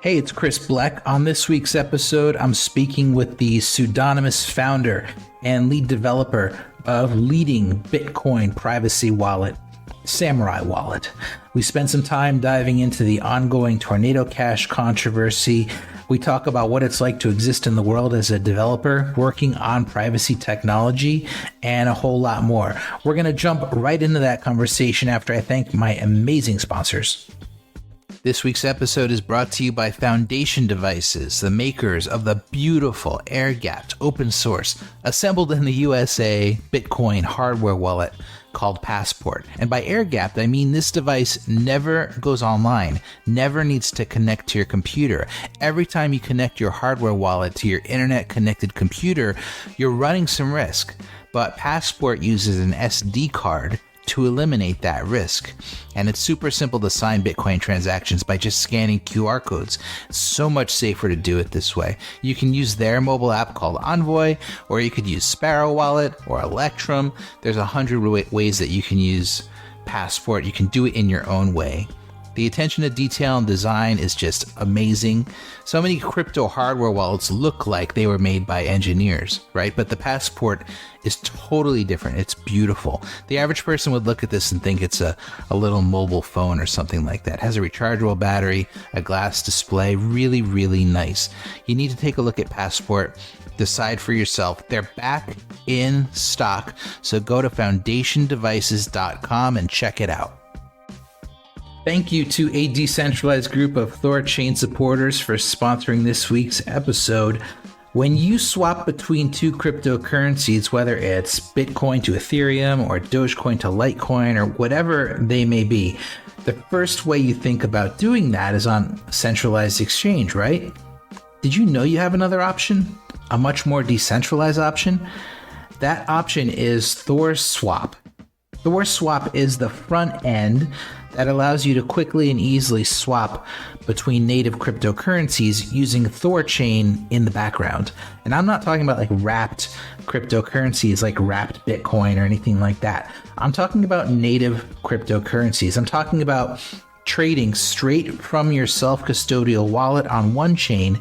Hey, it's Chris Bleck. On this week's episode, I'm speaking with the pseudonymous founder and lead developer of leading Bitcoin privacy wallet, Samourai Wallet. We spent some time diving into the ongoing Tornado Cash controversy. We talk about what it's like to exist in the world as a developer working on privacy technology and a whole lot more. We're going to jump right into that conversation after I thank my amazing sponsors. This week's episode is brought to you by Foundation Devices, the makers of the beautiful air-gapped, open source, assembled in the USA Bitcoin hardware wallet called Passport. And by air-gapped, I mean this device never goes online, never needs to connect to your computer. Every time you connect your hardware wallet to your internet-connected computer, you're running some risk. But Passport uses an SD card to eliminate that risk. And it's super simple to sign Bitcoin transactions by just scanning QR codes. It's so much safer to do it this way. You can use their mobile app called Envoy, or you could use Sparrow Wallet or Electrum. There's 100 ways that you can use Passport. You can do it in your own way. The attention to detail and design is just amazing. So many crypto hardware wallets look like they were made by engineers, right? But the Passport is totally different. It's beautiful. The average person would look at this and think it's a little mobile phone or something like that. It has a rechargeable battery, a glass display, really, really nice. You need to take a look at Passport. Decide for yourself. They're back in stock. So go to foundationdevices.com and check it out. Thank you to a decentralized group of ThorChain supporters for sponsoring this week's episode. When you swap between two cryptocurrencies, whether it's Bitcoin to Ethereum or Dogecoin to Litecoin or whatever they may be, the first way you think about doing that is on a centralized exchange, right? Did you know you have another option? A much more decentralized option? That option is ThorSwap. ThorSwap is the front end that allows you to quickly and easily swap between native cryptocurrencies using ThorChain in the background. And I'm not talking about like wrapped cryptocurrencies like wrapped Bitcoin or anything like that. I'm talking about native cryptocurrencies. I'm talking about trading straight from your self-custodial wallet on one chain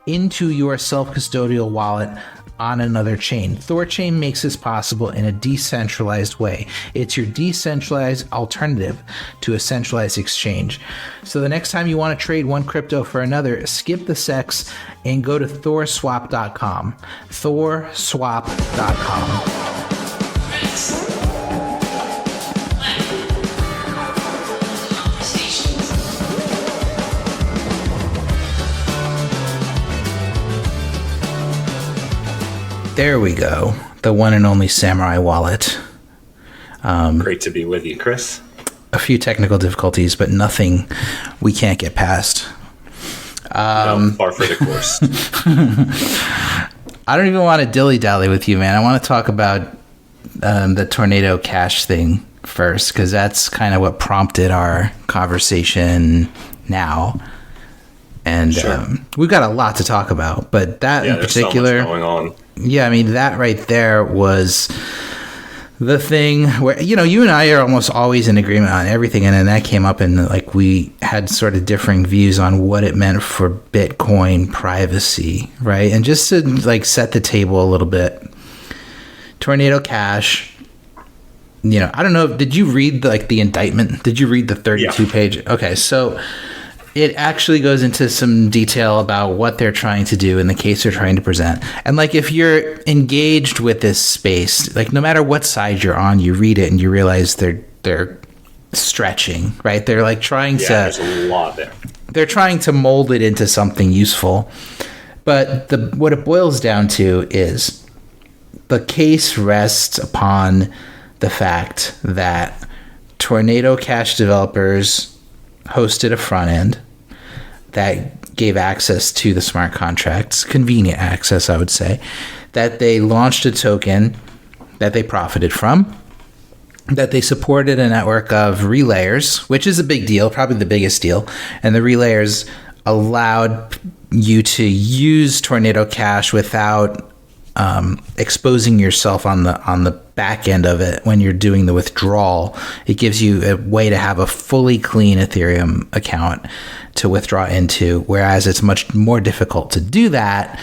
into your self-custodial wallet on another chain. ThorChain makes this possible in a decentralized way. It's your decentralized alternative to a centralized exchange. So the next time you want to trade one crypto for another, skip the sex and go to thorswap.com. thorswap.com. There we go. The one and only Samourai Wallet. Great to be with you, Chris. A few technical difficulties, but nothing we can't get past. No, par for the course. I don't even want to dilly-dally with you, man. I want to talk about the Tornado Cash thing first, because that's kind of what prompted our conversation now. And sure. We've got a lot to talk about, but that in particular, so much going on. Yeah, I mean, that right there was the thing where, you know, you and I are almost always in agreement on everything. And then that came up and like we had sort of differing views on what it meant for Bitcoin privacy, right? And just to like set the table a little bit, Tornado Cash, you know, I don't know. Did you read the indictment? Did you read the 32 page? Okay, so it actually goes into some detail about what they're trying to do and the case they're trying to present. And like, if you're engaged with this space, like no matter what side you're on, you read it and you realize they're stretching, right? They're like trying to, there's a lot there. They're trying to mold it into something useful. But what it boils down to is the case rests upon the fact that Tornado Cash developers hosted a front end that gave access to the smart contracts, convenient access, I would say, that they launched a token that they profited from, that they supported a network of relayers, which is a big deal, probably the biggest deal, and the relayers allowed you to use Tornado Cash without exposing yourself on the back end of it when you're doing the withdrawal. It gives you a way to have a fully clean Ethereum account to withdraw into, whereas it's much more difficult to do that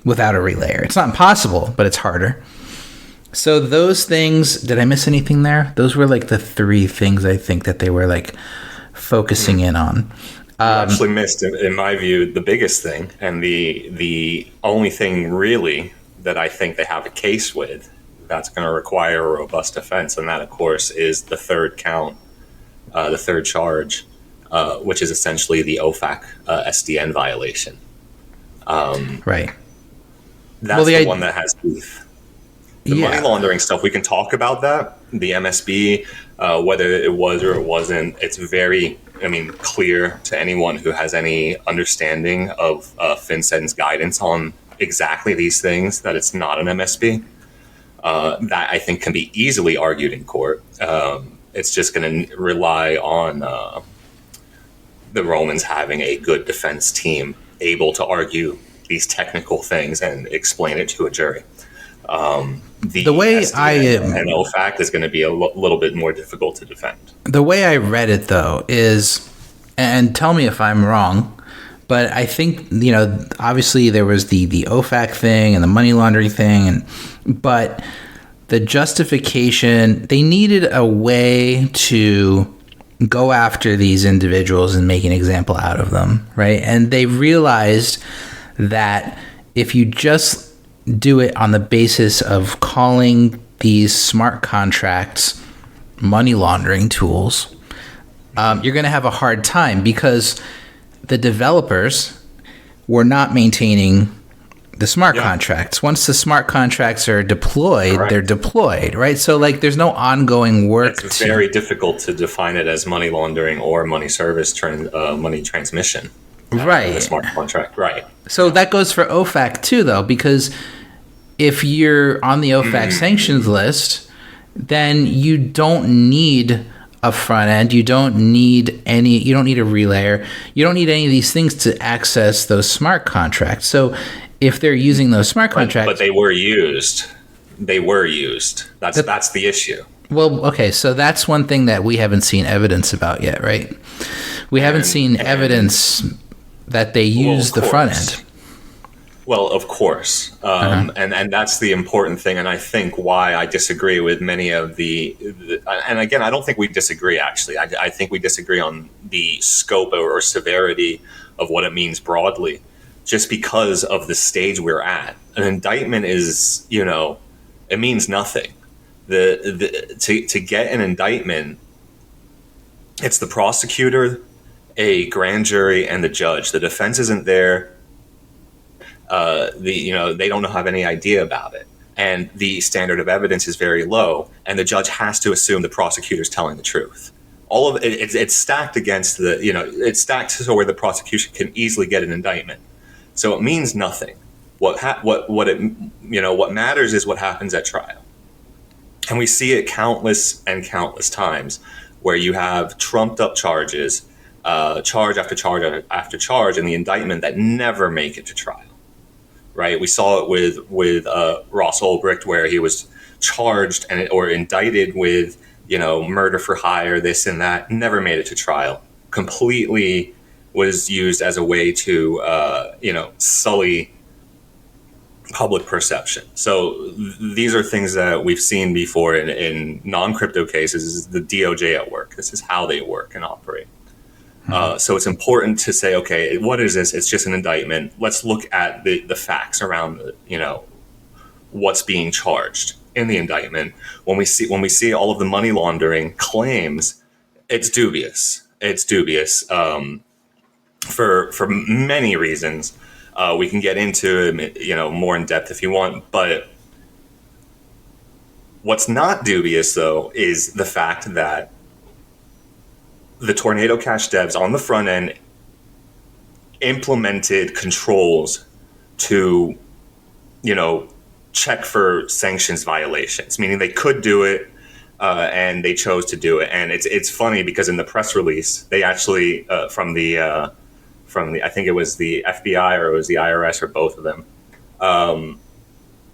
without a relayer. It's not impossible, but it's harder. So those things, did I miss anything there? Those were like the three things I think that they were like focusing in on. You actually missed, in my view, the biggest thing, and the only thing really that I think they have a case with that's going to require a robust defense, and that, of course, is the third count, the third charge, which is essentially the OFAC SDN violation. Right. That's the one that has beef. The money laundering stuff, we can talk about that. The MSB, whether it was or it wasn't, it's very, clear to anyone who has any understanding of FinCEN's guidance on exactly these things that it's not an MSB. That I think can be easily argued in court. It's just going to rely on the Romans having a good defense team able to argue these technical things and explain it to a jury. The way SDN and OFAC is going to be a little bit more difficult to defend. The way I read it, though, is, and tell me if I'm wrong, but I think, obviously there was the OFAC thing and the money laundering thing, but the justification, they needed a way to go after these individuals and make an example out of them, right? And they realized that if you just do it on the basis of calling these smart contracts money laundering tools, you're going to have a hard time because the developers were not maintaining the smart contracts. Once the smart contracts are deployed, they're deployed, right? So there's no ongoing work. It's very difficult to define it as money laundering or money service, money transmission. Right. The smart contract, right. So that goes for OFAC too, though, because if you're on the OFAC sanctions list, then you don't need a front end. You don't need a relayer. You don't need any of these things to access those smart contracts. So if they're using those smart contracts, but they were used. That's the issue. Well, okay, so that's one thing that we haven't seen evidence about yet, right? We haven't seen evidence that they use the front end. Well, of course. And that's the important thing. And I think why I disagree with many of and again, I don't think we disagree, actually. I think we disagree on the scope or severity of what it means broadly, just because of the stage we're at. An indictment is, it means nothing. To get an indictment, it's the prosecutor, a grand jury, and the judge. The defense isn't there. They don't have any idea about it, and the standard of evidence is very low, and the judge has to assume the prosecutor's telling the truth. All of it's stacked against it's stacked so where the prosecution can easily get an indictment. So it means nothing. What matters is what happens at trial, and we see it countless times where you have trumped up charges, charge after charge after charge in the indictment that never make it to trial. Right, we saw it with Ross Ulbricht, where he was charged or indicted with murder for hire, this and that, never made it to trial. Completely was used as a way to sully public perception. So these are things that we've seen before in non-crypto cases. This is the DOJ at work. This is how they work and operate. So it's important to say, okay, what is this? It's just an indictment. Let's look at the facts around what's being charged in the indictment. When we see all of the money laundering claims, it's dubious. It's dubious for many reasons. We can get into it, more in depth if you want. But what's not dubious, though, is the fact that the Tornado Cash devs on the front end implemented controls to, check for sanctions violations, meaning they could do it, and they chose to do it. And it's funny because in the press release, they actually from the I think it was the FBI or it was the IRS or both of them,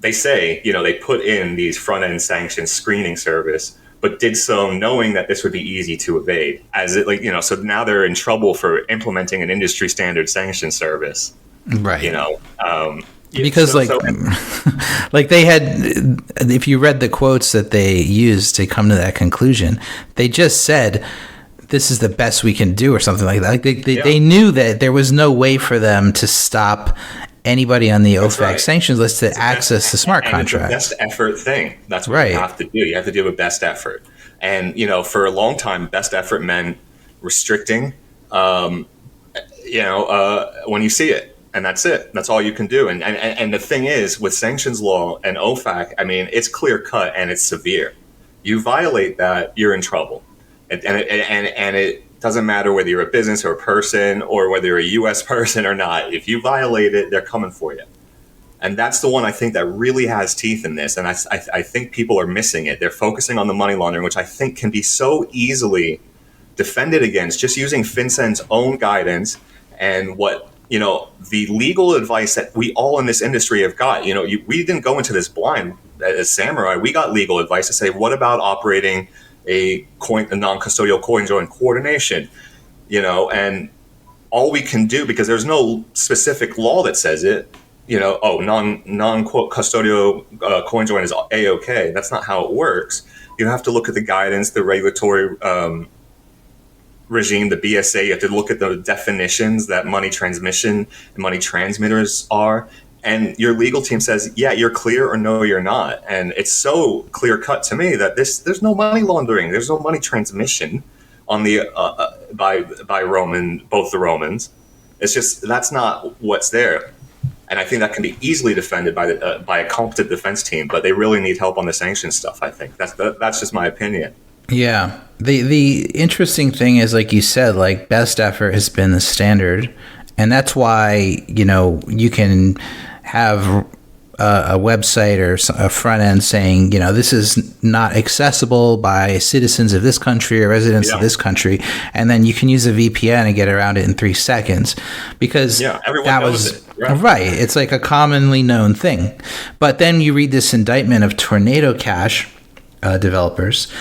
they say, they put in these front end sanctions screening service, but did so knowing that this would be easy to evade. So now they're in trouble for implementing an industry standard sanction service. Right. Because so, like they had, if you read the quotes that they used to come to that conclusion, they just said, this is the best we can do or something like that. Like they knew that there was no way for them to stop anybody on the OFAC sanctions list to access the smart contract. It's the best effort thing. That's what you have to do. You have to do a best effort. And, for a long time, best effort meant restricting, when you see it. And that's it. That's all you can do. And the thing is, with sanctions law and OFAC, I mean, it's clear cut and it's severe. You violate that, you're in trouble. And it doesn't matter whether you're a business or a person or whether you're a U.S. person or not. If you violate it, they're coming for you. And that's the one I think that really has teeth in this. And I think people are missing it. They're focusing on the money laundering, which I think can be so easily defended against just using FinCEN's own guidance and what, the legal advice that we all in this industry have got. We didn't go into this blind as Samourai. We got legal advice to say, what about operating a non-custodial coin join coordination? And all we can do, because there's no specific law that says it, non-custodial coin join is A-OK. That's not how it works. You have to look at the guidance, the regulatory regime, the BSA. You have to look at the definitions that money transmission and money transmitters are. And your legal team says, yeah, you're clear or no, you're not. And it's so clear cut to me that there's no money laundering. There's no money transmission on the by both the Romans. It's just, that's not what's there. And I think that can be easily defended by a competent defense team, but they really need help on the sanctions stuff. I think that's just my opinion. Yeah. The interesting thing is, like you said, like best effort has been the standard, and that's why, you can have a website or a front end saying, this is not accessible by citizens of this country or residents of this country, and then you can use a VPN and get around it in 3 seconds, because everyone that knows was it. Right. It's like a commonly known thing. But then you read this indictment of Tornado Cash developers,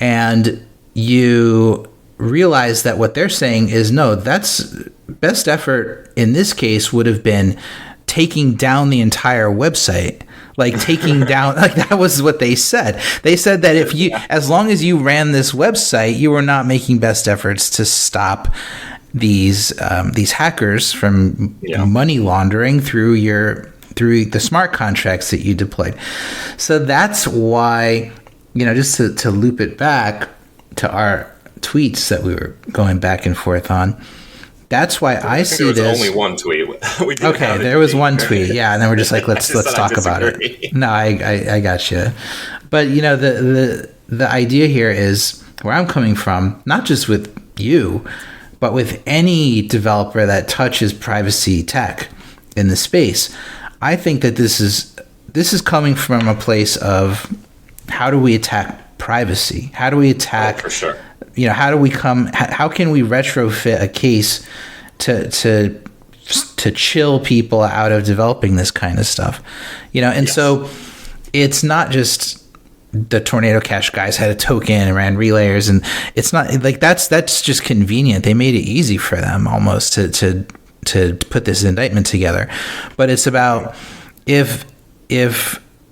and you realize that what they're saying is, no, that's best effort in this case would have been taking down the entire website, like taking down, like that was what they said. They said that as long as you ran this website, you were not making best efforts to stop these hackers from money laundering through the smart contracts that you deployed. So that's why, just to loop it back to our tweets that we were going back and forth on. That's why I see this. There was only one tweet. Okay, there was one tweet. Yeah, and then we're just like, let's talk about it. No, I got you. But the idea here is where I'm coming from, not just with you, but with any developer that touches privacy tech in the space. I think that this is coming from a place of, how do we attack privacy? How do we attack? For sure. How can we retrofit a case to chill people out of developing this kind of stuff? So it's not just the Tornado Cash guys had a token and ran relayers, and it's not like that's just convenient. They made it easy for them almost to put this indictment together. But it's about if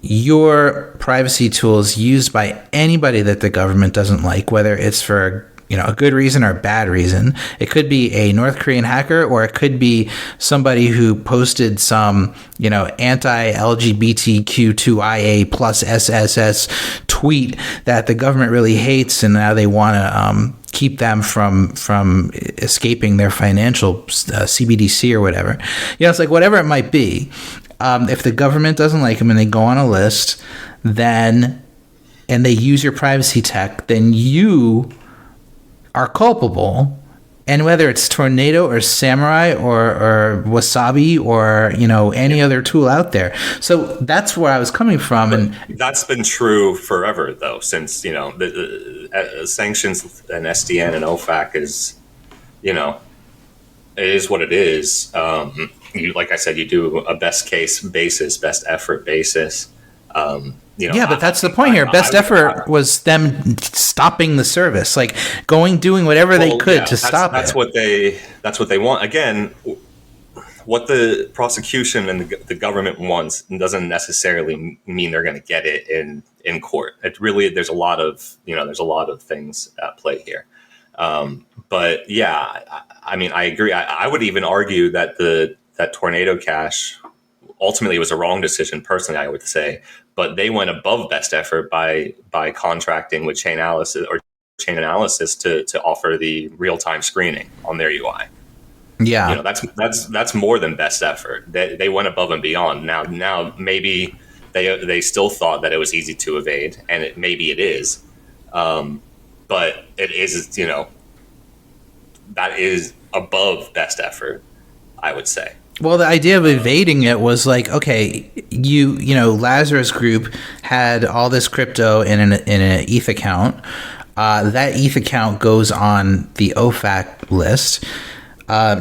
your privacy tool is used by anybody that the government doesn't like, whether it's for a good reason or a bad reason. It could be a North Korean hacker, or it could be somebody who posted some anti-LGBTQ2IA plus SSS tweet that the government really hates, and now they want to keep them from escaping their financial CBDC or whatever. It's like whatever it might be. If the government doesn't like them and they go on a list, and they use your privacy tech, then you are culpable. And whether it's Tornado or Samourai or Wasabi or any other tool out there. So that's where I was coming from, and that's been true forever, though, since the sanctions and SDN and OFAC is it is what it is. Like I said, you do a best case basis, best effort basis. Yeah, but that's the point here. Best effort was them stopping the service, like doing whatever they could to stop it. That's what they want. Again, what the prosecution and the government wants doesn't necessarily mean they're going to get it in court. It really, there's a lot of things at play here. But yeah, I mean, I agree. I would even argue that that tornado cash ultimately was a wrong decision. Personally, I would say, but they went above best effort by contracting with Chain Analysis to offer the real time screening on their UI. Yeah, that's more than best effort. They went above and beyond. Now maybe they still thought that it was easy to evade, and maybe it is, but it is that is above best effort, I would say. Well, the idea of evading it was like, okay, Lazarus Group had all this crypto in an ETH account. That ETH account goes on the OFAC list.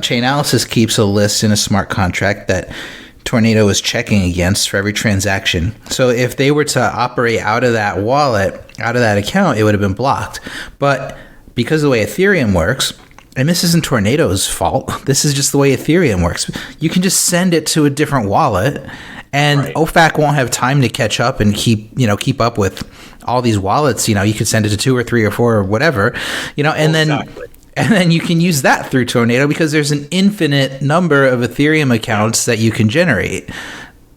Chain Analysis keeps a list in a smart contract that Tornado is checking against for every transaction. So if they were to operate out of that wallet, out of that account, it would have been blocked. But because of the way Ethereum works, and this isn't Tornado's fault, this is just the way Ethereum works, you can just send it to a different wallet, and right. OFAC won't have time to catch up and keep up with all these wallets. You could send it to 2 or 3 or 4 or whatever, and then you can use that through Tornado because there's an infinite number of Ethereum accounts that you can generate.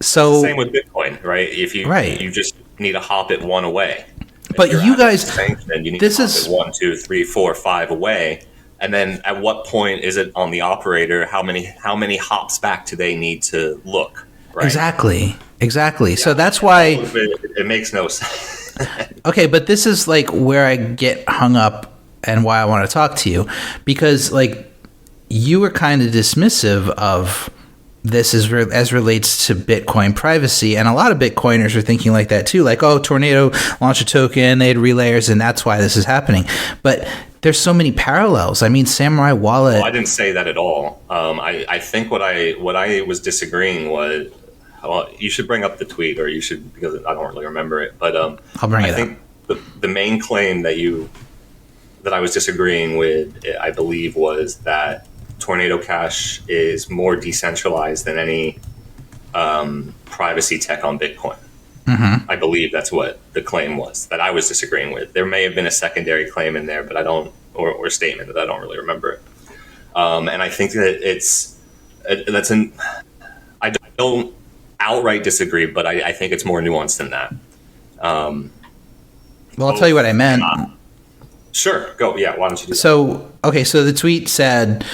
So same with Bitcoin, right? If you just need to hop it one away. But you guys, then you need to hop it 1, 2, 3, 4, 5 away. And then at what point is it on the operator? How many hops back do they need to look? Right? Exactly. Yeah. So that's why it makes no sense. Okay, but this is like where I get hung up and why I want to talk to you, because like you were kind of dismissive of this as relates to Bitcoin privacy, and a lot of Bitcoiners are thinking like that too, like, oh, Tornado launched a token, they had relayers, and that's why this is happening. But there's so many parallels. I mean, Samourai Wallet. Well, I didn't say that at all. I think what I was disagreeing was, well, you should bring up the tweet, or you should, because I don't really remember it. But I'll bring it up. I think the main claim that I was disagreeing with, I believe, was that Tornado Cash is more decentralized than any privacy tech on Bitcoin. Mm-hmm. I believe that's what the claim was that I was disagreeing with. There may have been a secondary claim in there, but I don't, or statement that I don't really remember it. And I think that I don't outright disagree, but I think it's more nuanced than that. Well, I'll tell you what I meant. Sure, go. Yeah, why don't you do that? So the tweet said,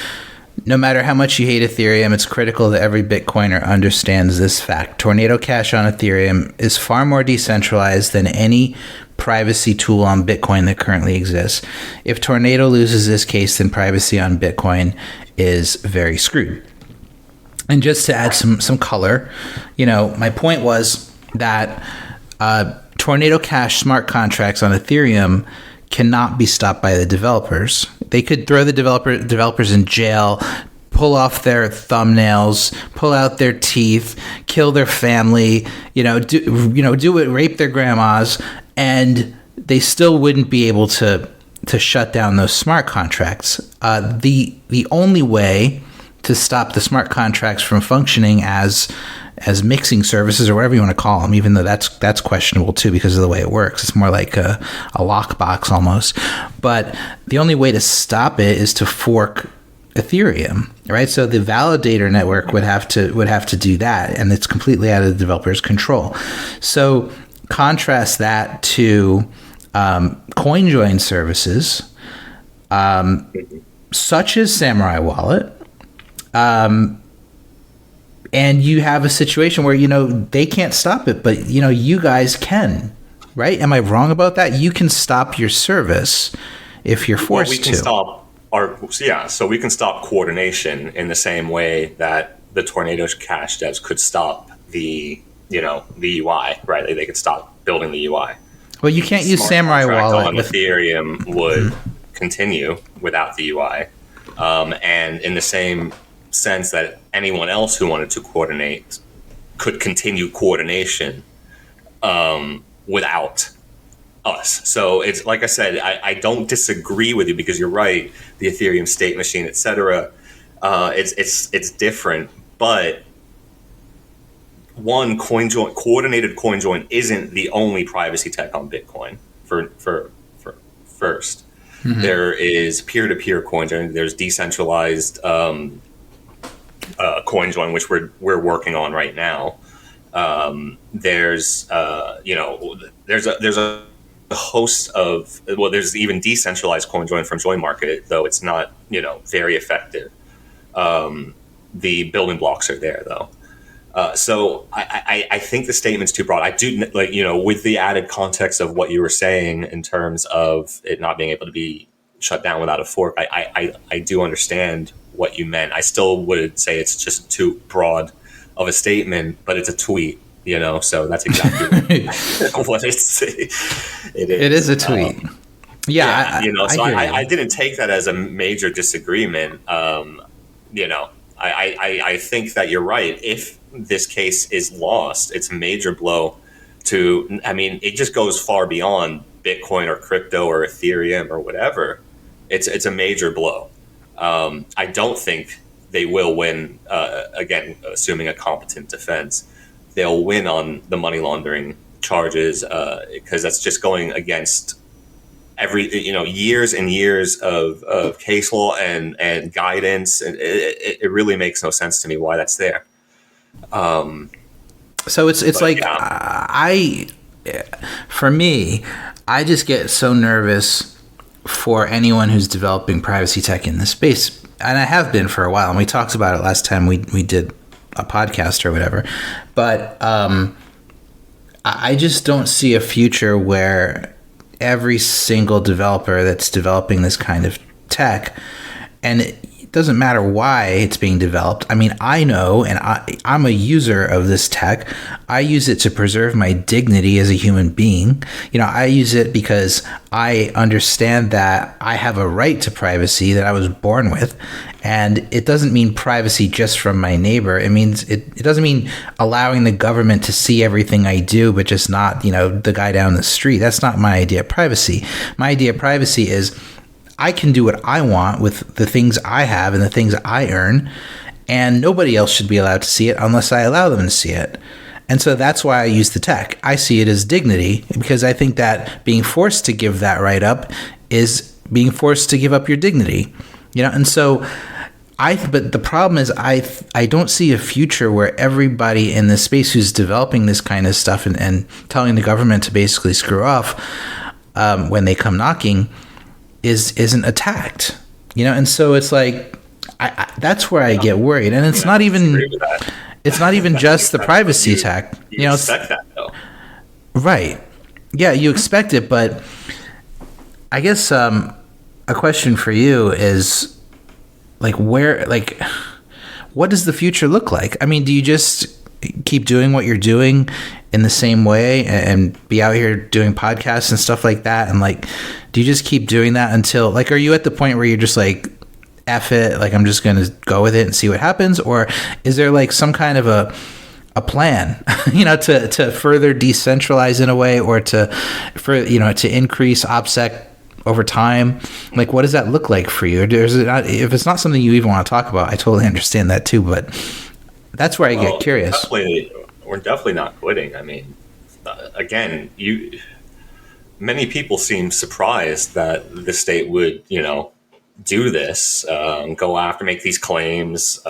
no matter how much you hate Ethereum, it's critical that every Bitcoiner understands this fact. Tornado Cash on Ethereum is far more decentralized than any privacy tool on Bitcoin that currently exists. If Tornado loses this case, then privacy on Bitcoin is very screwed. And just to add some color, my point was that Tornado Cash smart contracts on Ethereum cannot be stopped by the developers. They could throw the developers in jail, pull off their thumbnails, pull out their teeth, kill their family, do it, rape their grandmas, and they still wouldn't be able to shut down those smart contracts. The only way to stop the smart contracts from functioning as mixing services, or whatever you want to call them, even though that's questionable too because of the way it works. It's more like a lockbox almost. But the only way to stop it is to fork Ethereum, right? So the validator network would have to do that, and it's completely out of the developer's control. So contrast that to CoinJoin services, such as Samourai Wallet. And you have a situation where, they can't stop it, but, you guys can, right? Am I wrong about that? You can stop your service if you're forced to. So we can stop coordination in the same way that the Tornado Cash devs could stop the UI, right? They could stop building the UI. Well, you can't use Samourai Wallet. On Ethereum would continue without the UI. And in the same sense that anyone else who wanted to coordinate could continue coordination without us. So it's like I said, I don't disagree with you, because you're right. The Ethereum state machine, etc. It's different, but one, coordinated coin join isn't the only privacy tech on Bitcoin. For first, there is peer-to-peer coin join. There's decentralized coin join, which we're working on right now. There's a host of, well, there's even decentralized coin join from Join Market, though it's not very effective. The building blocks are there, though. So I think the statement's too broad. I do, with the added context of what you were saying in terms of it not being able to be shut down without a fork. I do understand what you meant. I still would say it's just too broad of a statement, but it's a tweet, so that's exactly what it's. It is a tweet. I didn't take that as a major disagreement. I think that you're right. If this case is lost, it's a major blow to, it just goes far beyond Bitcoin or crypto or Ethereum or whatever. It's a major blow. I don't think they will win, again, assuming a competent defense. They'll win on the money laundering charges, because that's just going against years and years of case law and guidance, and it really makes no sense to me why that's there. So it's like, yeah. For me, I just get so nervous for anyone who's developing privacy tech in this space, and I have been for a while. And we talked about it last time we did a podcast or whatever, but I just don't see a future where every single developer that's developing this kind of tech, and it doesn't matter why it's being developed. I know, and I'm a user of this tech. I use it to preserve my dignity as a human being. I use it because I understand that I have a right to privacy that I was born with. And it doesn't mean privacy just from my neighbor. It means it doesn't mean allowing the government to see everything I do, but just not, the guy down the street. That's not my idea of privacy. My idea of privacy is I can do what I want with the things I have and the things I earn, and nobody else should be allowed to see it unless I allow them to see it. And so that's why I use the tech. I see it as dignity, because I think that being forced to give that right up is being forced to give up your dignity. And so but the problem is I don't see a future where everybody in this space who's developing this kind of stuff and telling the government to basically screw off when they come knocking isn't attacked, and so it's like that's where I get worried, and it's not even just the privacy tech. You expect that, though, right? Yeah, you expect it, but I guess a question for you is what does the future look like? Do you just keep doing what you're doing in the same way and be out here doing podcasts and stuff like that? And do you just keep doing that until are you at the point where you're just F it, I'm just going to go with it and see what happens? Or is there some kind of a plan, to further decentralize in a way, or to increase OPSEC over time? What does that look like for you? Or is it not, if it's not something you even want to talk about, I totally understand that too, but that's where I get curious. We're definitely not quitting. Again, many people seem surprised that the state would, do this, go after, make these claims,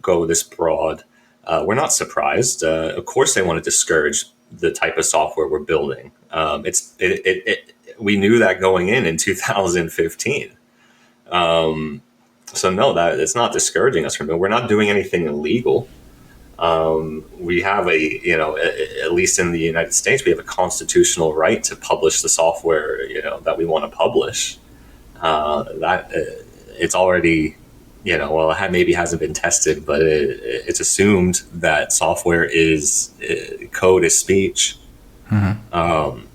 go this broad. We're not surprised. Of course, they want to discourage the type of software we're building. We knew that going in 2015. So no, that it's not discouraging us from it. We're not doing anything illegal. We have at least in the United States, we have a constitutional right to publish the software, that we want to publish. It's already, it maybe hasn't been tested, but it's assumed that software is code is speech. Mm-hmm.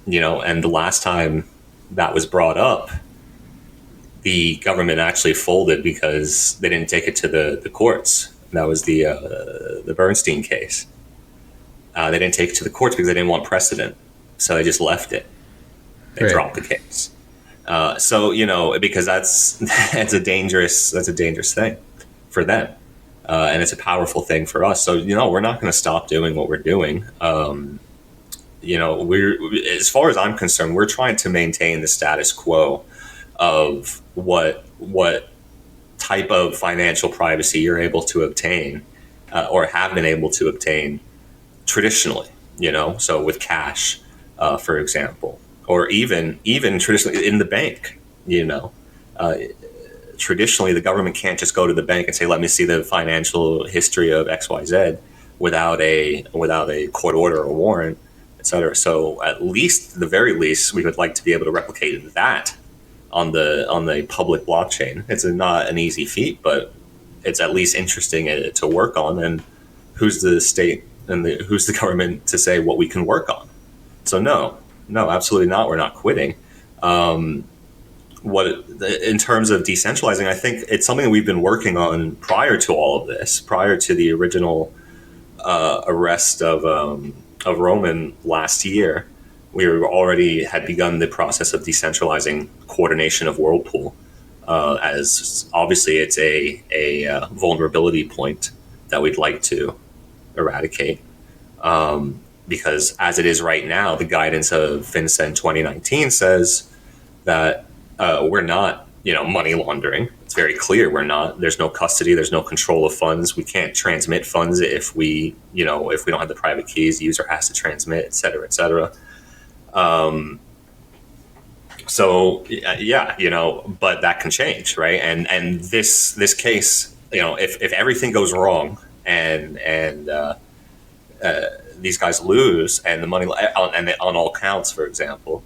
And the last time that was brought up, the government actually folded because they didn't take it to the courts. That was the Bernstein case. They didn't take it to the courts because they didn't want precedent, so they just left it. They dropped the case. So because that's a dangerous thing for them, and it's a powerful thing for us. So we're not going to stop doing what we're doing. We're, as far as I'm concerned, we're trying to maintain the status quo of what type of financial privacy you're able to obtain, or have been able to obtain traditionally. So with cash, for example, or even traditionally in the bank. Traditionally the government can't just go to the bank and say, let me see the financial history of XYZ without a court order or warrant, etc. So at least, the very least, we would like to be able to replicate that on the public blockchain. It's not an easy feat, but it's at least interesting to work on. And who's the state and who's the government to say what we can work on? So no, absolutely not. We're not quitting. In terms of decentralizing, I think it's something that we've been working on prior to all of this, prior to the original arrest of Roman last year. We already had begun the process of decentralizing coordination of Whirlpool, as obviously it's a vulnerability point that we'd like to eradicate. Because as it is right now, the guidance of FinCEN 2019 says that we're not, money laundering. It's very clear we're not. There's no custody. There's no control of funds. We can't transmit funds if we don't have the private keys. The user has to transmit, et cetera, et cetera. So yeah, but that can change, right? And this case, if everything goes wrong and these guys lose and the money on all counts, for example,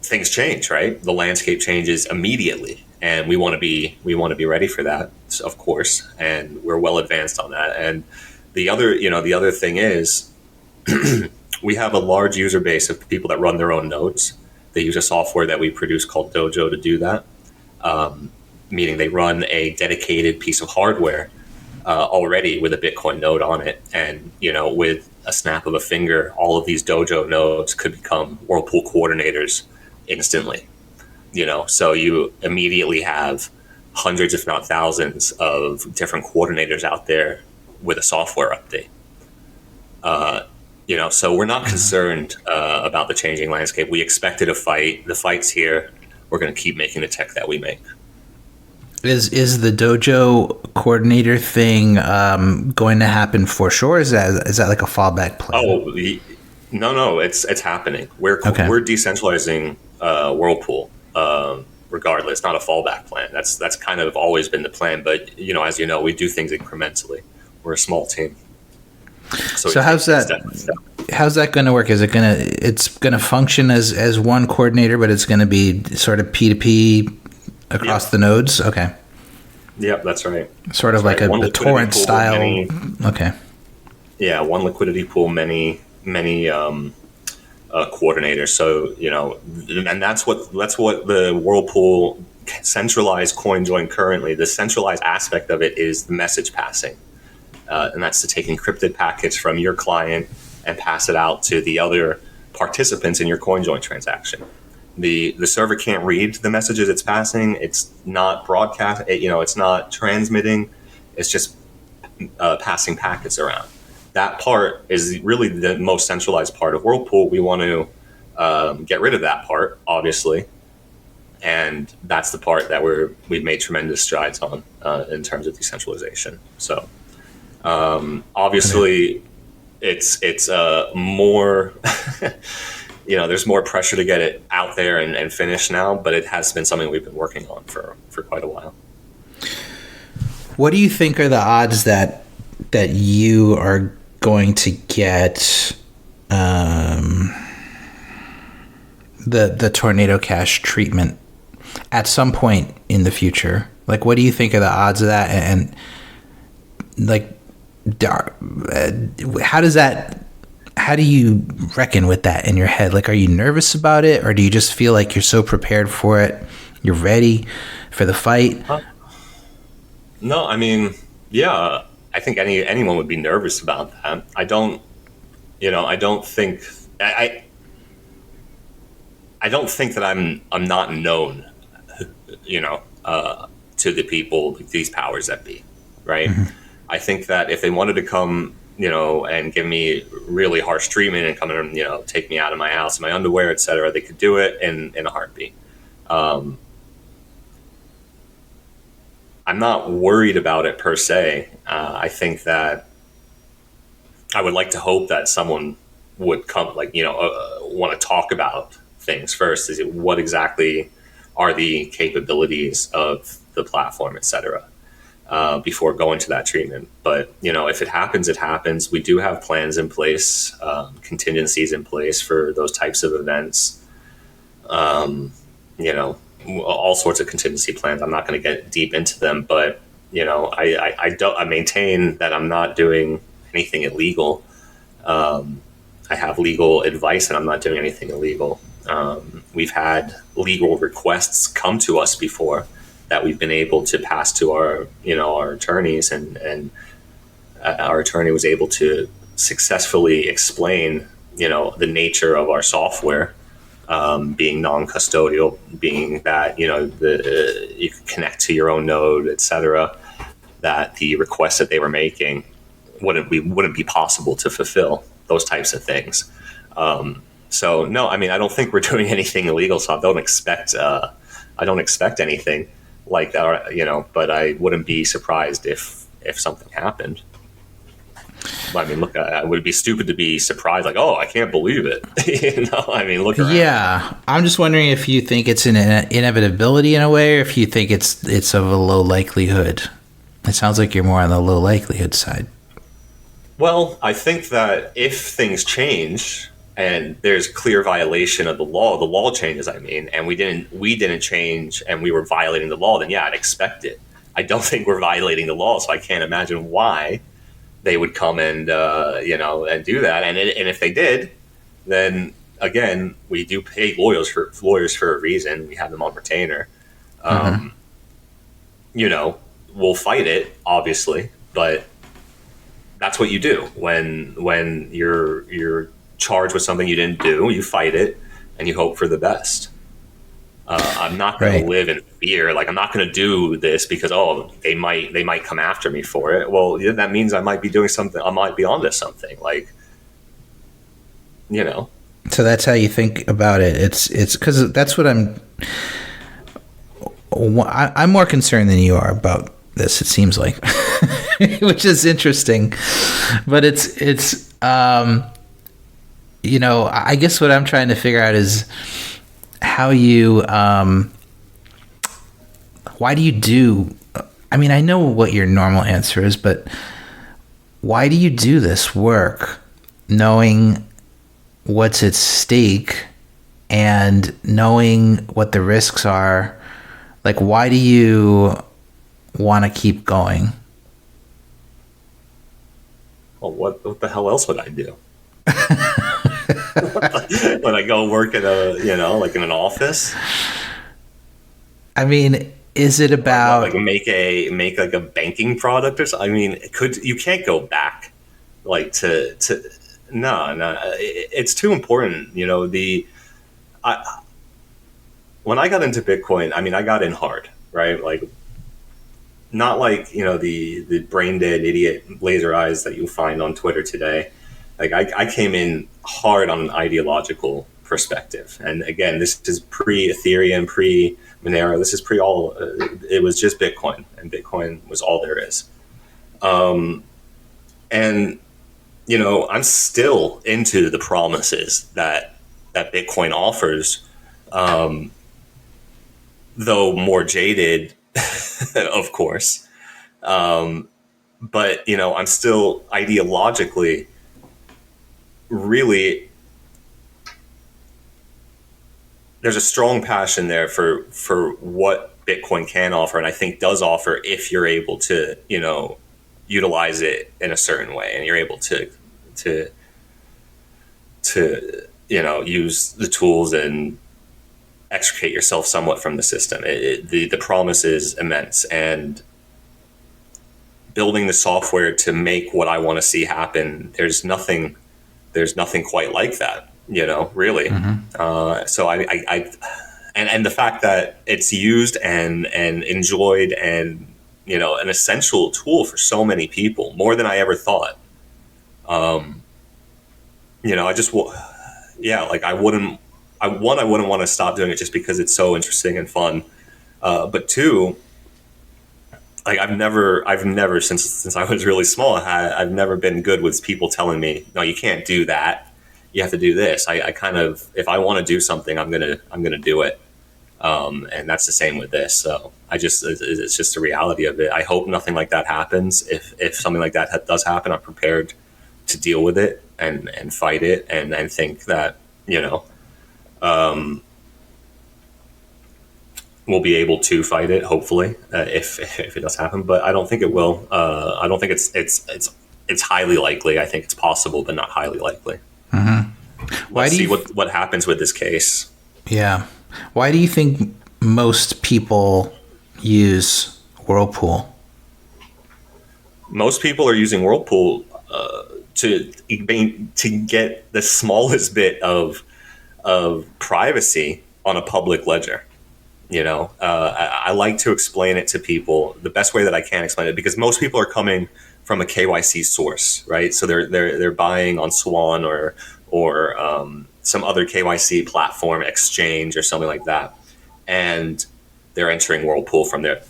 things change, right? The landscape changes immediately, and we want to be ready for that, of course, and we're well advanced on that. And the other thing is, we have a large user base of people that run their own nodes. They use a software that we produce called Dojo to do that, meaning they run a dedicated piece of hardware already with a Bitcoin node on it. And, with a snap of a finger, all of these Dojo nodes could become Whirlpool coordinators instantly. So you immediately have hundreds, if not thousands, of different coordinators out there with a software update. So we're not concerned about the changing landscape. We expected a fight. The fight's here. We're going to keep making the tech that we make. Is the Dojo coordinator thing going to happen for sure? Is that like a fallback plan? Oh, no, it's happening. We're decentralizing Whirlpool. Regardless, not a fallback plan. That's kind of always been the plan. But as you know, we do things incrementally. We're a small team. So how's that going to work? It's going to function as one coordinator, but it's going to be sort of P2P across the nodes? Okay. Yep, that's right. Sort of like a torrent style. Okay. Yeah, one liquidity pool, many coordinators. So, and that's what the Whirlpool centralized coin join currently. The centralized aspect of it is the message passing. And that's to take encrypted packets from your client and pass it out to the other participants in your CoinJoin transaction. The server can't read the messages it's passing. It's not broadcast. It's not transmitting. It's just passing packets around. That part is really the most centralized part of Whirlpool. We want to get rid of that part, obviously, and that's the part that we've made tremendous strides on in terms of decentralization. So. Obviously, it's more, there's more pressure to get it out there and finished now, but it has been something we've been working on for quite a while. What do you think are the odds that you are going to get the Tornado Cash treatment at some point in the future? Like, what do you think are the odds of that? And like, how do you reckon with that in your head? Like, are you nervous about it, or do you just feel like you're so prepared for it, you're ready for the fight? No, I mean, yeah, I think anyone would be nervous about that. I don't, I don't think I don't think that I'm not known, you know, to the people, these powers that be, right? I think that if they wanted to come, and give me really harsh treatment and come in and, take me out of my house, my underwear, etc., they could do it in a heartbeat. I'm not worried about it per se. I think that I would like to hope that someone would come, want to talk about things first. Is it what exactly are the capabilities of the platform, etc., before going to that treatment? But if it happens, it happens. We do have plans in place, contingencies in place for those types of events. All sorts of contingency plans. I'm not going to get deep into them, but I maintain that I'm not doing anything illegal. I have legal advice, and I'm not doing anything illegal. We've had legal requests come to us before that we've been able to pass to our attorneys, and our attorney was able to successfully explain, the nature of our software, being non-custodial, being that you can connect to your own node, etc. That the requests that they were making wouldn't be possible to fulfill those types of things. So no, I mean, I don't think we're doing anything illegal, so I don't expect anything like that, but I wouldn't be surprised if something happened. I mean, look, I would be stupid to be surprised, like, oh, I can't believe it. I mean, look around. Yeah, I'm just wondering if you think it's an inevitability in a way, or if you think it's of a low likelihood. It sounds like you're more on the low likelihood side. Well, I think that if things change and there's clear violation of the law changes, I mean, and we didn't change and we were violating the law, then yeah, I'd expect it. I don't think we're violating the law, so I can't imagine why they would come and and do that. And if they did, then again, we do pay lawyers for a reason. We have them on retainer. We'll fight it, obviously, but that's what you do when you're charged with something you didn't do. You fight it and you hope for the best. I'm not going to live in fear. Like, I'm not going to do this because they might come after me for it. Well, that means I might be doing something. I might be onto something. Like, So that's how you think about it. It's because that's what I'm more concerned than you are about this. It seems like, which is interesting, but it's I guess what I'm trying to figure out is how you why do you do, I mean, I know what your normal answer is, but why do you do this work knowing what's at stake and knowing what the risks are? Like, why do you want to keep going? Well, what the hell else would I do? When I go work at in an office? I mean, is it about make like a banking product or something? I mean, you can't go back to no, it's too important. When I got into Bitcoin, I mean, I got in hard, right? Like, not like, the brain dead idiot laser eyes that you'll find on Twitter today. Like, I came in hard on an ideological perspective. And again, this is pre-Ethereum, pre-Monero. This is pre-all. It was just Bitcoin, and Bitcoin was all there is. And, I'm still into the promises that Bitcoin offers, though more jaded, of course. But, I'm still ideologically really, there's a strong passion there for what Bitcoin can offer, and I think does offer if you're able to, utilize it in a certain way, and you're able to use the tools and extricate yourself somewhat from the system. The promise is immense, building the software to make what I want to see happen. There's nothing quite like that, really. So and the fact that it's used and enjoyed and, an essential tool for so many people, more than I ever thought. I wouldn't want to stop doing it just because it's so interesting and fun. But two, like I've never since I was really small, I've never been good with people telling me, no, you can't do that. You have to do this. I kind of, if I want to do something, I'm gonna do it. And that's the same with this. So it's just the reality of it. I hope nothing like that happens. If something like that does happen, I'm prepared to deal with it and fight it and think that, we'll be able to fight it, hopefully, if it does happen. But I don't think it will. I don't think it's highly likely. I think it's possible, but not highly likely. Let's see what happens with this case. Yeah. Why do you think most people use Whirlpool? Most people are using Whirlpool to get the smallest bit of privacy on a public ledger. I like to explain it to people the best way that I can explain it, because most people are coming from a KYC source, right? So they're buying on Swan or some other KYC platform, exchange or something like that, and they're entering Whirlpool from the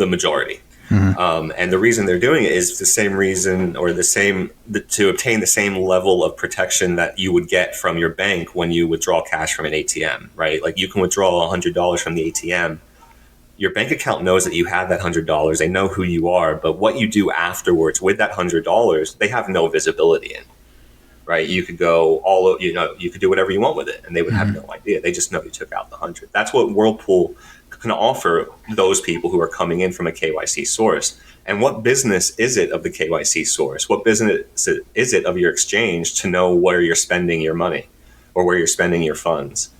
majority. And the reason they're doing it is the same reason, or to obtain the same level of protection that you would get from your bank when you withdraw cash from an ATM, right? Like you can withdraw $100 from the ATM. Your bank account knows that you have that $100. They know who you are, but what you do afterwards with that $100, they have no visibility in, right? You could go you could do whatever you want with it, and they would have no idea. They just know you took out the 100. That's what Whirlpool can offer those people who are coming in from a KYC source. And what business is it of the KYC source? What business is it of your exchange to know where you're spending your money or where you're spending your funds,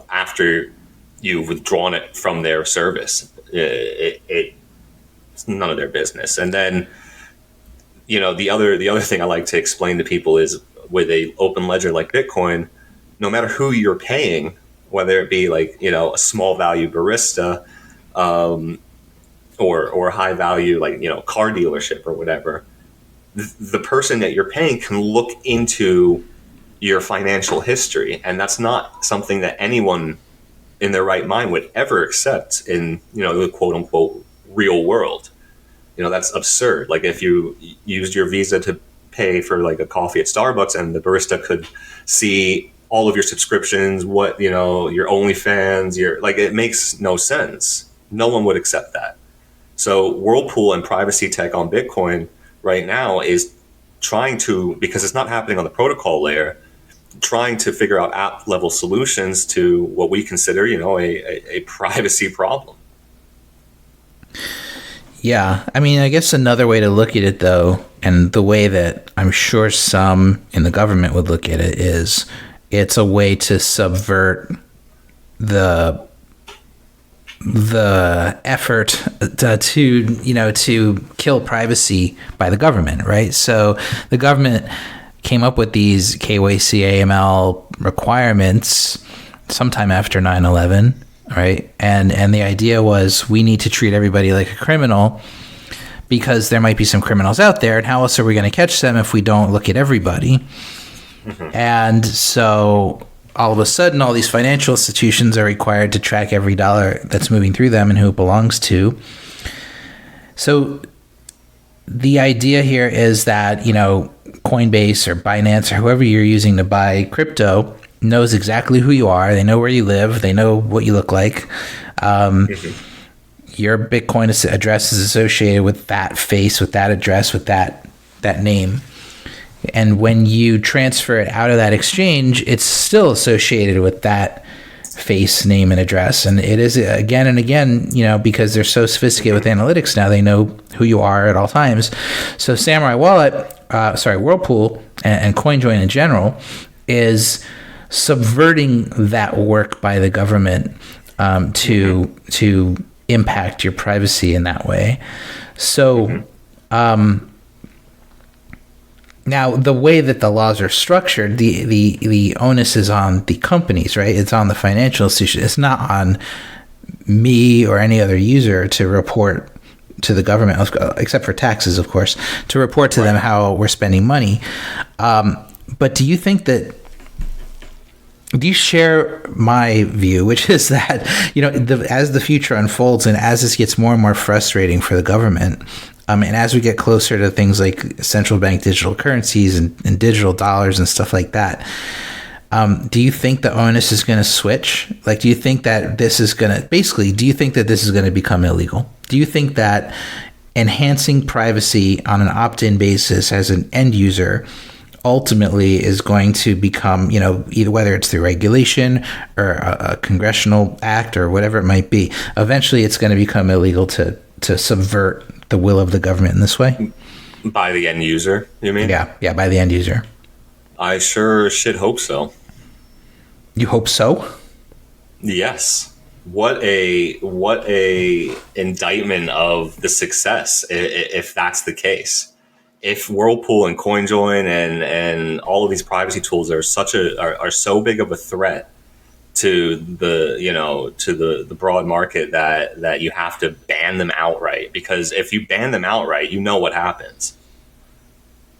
after you've withdrawn it from their service? It's none of their business. And then, the other thing I like to explain to people is, with a open ledger like Bitcoin, no matter who you're paying, whether it be like, a small value barista, or high value, like, car dealership or whatever, the person that you're paying can look into your financial history. And that's not something that anyone in their right mind would ever accept in, the quote unquote real world. That's absurd. Like if you used your Visa to pay for like a coffee at Starbucks, and the barista could see all of your subscriptions, what, your OnlyFans, it makes no sense. No one would accept that. So Whirlpool and privacy tech on Bitcoin right now is trying to, because it's not happening on the protocol layer, trying to figure out app level solutions to what we consider, a privacy problem. Yeah. I mean, I guess another way to look at it, though, and the way that I'm sure some in the government would look at it, is it's a way to subvert the effort to kill privacy by the government, right? So the government came up with these KYC AML requirements sometime after 9/11, right? And the idea was, we need to treat everybody like a criminal, because there might be some criminals out there, and how else are we going to catch them if we don't look at everybody? And so all of a sudden, all these financial institutions are required to track every dollar that's moving through them and who it belongs to. So the idea here is that, Coinbase or Binance or whoever you're using to buy crypto knows exactly who you are. They know where you live. They know what you look like. Your Bitcoin address is associated with that face, with that address, with that name. And when you transfer it out of that exchange, it's still associated with that face, name, and address. And it is again and again, because they're so sophisticated with analytics now, they know who you are at all times. So Samourai Whirlpool and CoinJoin in general is subverting that work by the government to impact your privacy in that way. So now the way that the laws are structured, the onus is on the companies, right? It's on the financial institution. It's not on me or any other user to report to the government, except for taxes, of course, to report to them how we're spending money. But do you think that, do you share my view, which is that, as the future unfolds and as this gets more and more frustrating for the government, and as we get closer to things like central bank digital currencies and digital dollars and stuff like that, do you think the onus is going to switch? Like, do you think that this is going to, do you think that this is going to become illegal? Do you think that enhancing privacy on an opt-in basis as an end user ultimately is going to become, either whether it's through regulation or a congressional act or whatever it might be, eventually it's going to become illegal to subvert the will of the government in this way? By the end user, you mean? Yeah, by the end user. I sure should hope so. You hope so? Yes. What a indictment of the success if that's the case. If Whirlpool and CoinJoin and all of these privacy tools are so big of a threat to the broad market that you have to ban them outright, because if you ban them outright, you know what happens.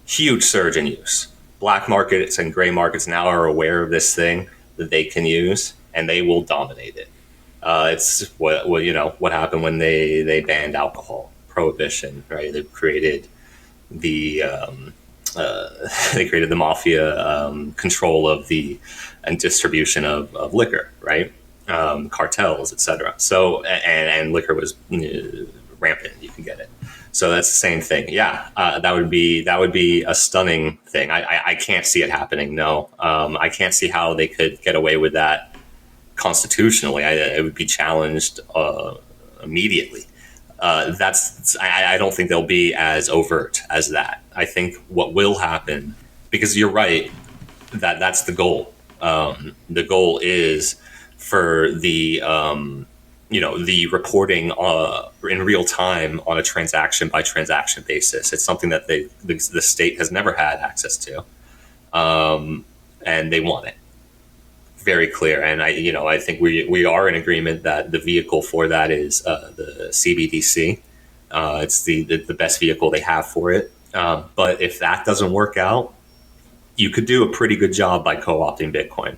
Huge surge in use. Black markets and gray markets now are aware of this thing that they can use, and they will dominate it. It's what happened when they banned alcohol prohibition, right? They created the mafia control of the and distribution of liquor, right? Cartels, etc. So and liquor was rampant. You can get it. So that's the same thing. Yeah, that would be a stunning thing. I can't see it happening. No, I can't see how they could get away with that constitutionally. It would be challenged immediately. I don't think they'll be as overt as that. I think what will happen, because you're right, that's the goal. The goal is for the the reporting in real time on a transaction by transaction basis. It's something that the state has never had access to, and they want it. Very clear. And I think we are in agreement that the vehicle for that is the CBDC. It's the best vehicle they have for it. But if that doesn't work out, you could do a pretty good job by co-opting Bitcoin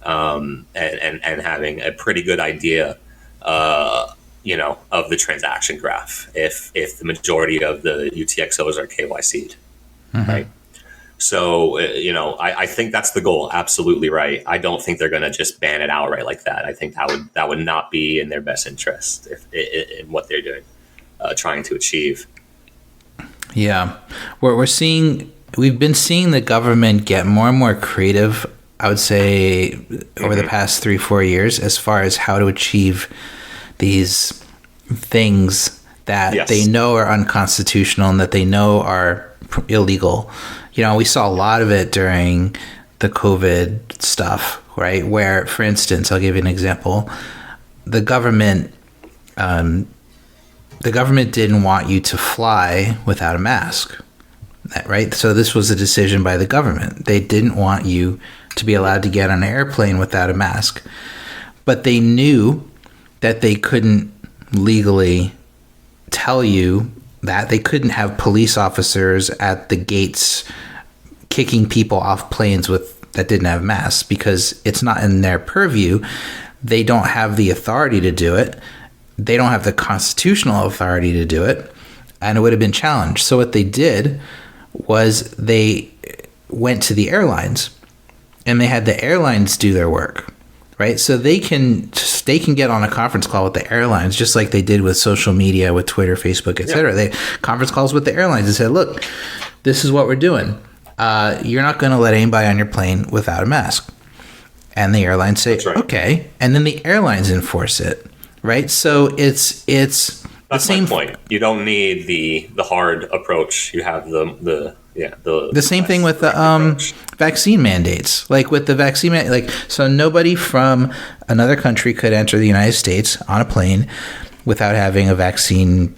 and having a pretty good idea of the transaction graph if the majority of the UTXOs are KYC'd, right? So, I think that's the goal. Absolutely right. I don't think they're going to just ban it outright like that. I think that would not be in their best interest in what they're doing, trying to achieve. Yeah, we've been seeing the government get more and more creative, I would say, over the past 3-4 years, as far as how to achieve these things that they know are unconstitutional and that they know are illegal. We saw a lot of it during the COVID stuff, right? Where, for instance, I'll give you an example. The government didn't want you to fly without a mask, right? So this was a decision by the government. They didn't want you to be allowed to get on an airplane without a mask, but they knew that they couldn't legally tell you that. They couldn't have police officers at the gates kicking people off planes that didn't have masks, because it's not in their purview. They don't have the authority to do it. They don't have the constitutional authority to do it, and it would have been challenged. So what they did was they went to the airlines, and they had the airlines do their work, right? So they can get on a conference call with the airlines, just like they did with social media, with Twitter, Facebook, etc. They conference calls with the airlines and said, look, this is what we're doing. You're not going to let anybody on your plane without a mask. And the airlines say, okay. And then the airlines enforce it, right? So it's that's the same point. You don't need the hard approach. You have the same thing with the vaccine mandates. Like with the vaccine so nobody from another country could enter the United States on a plane without having a vaccine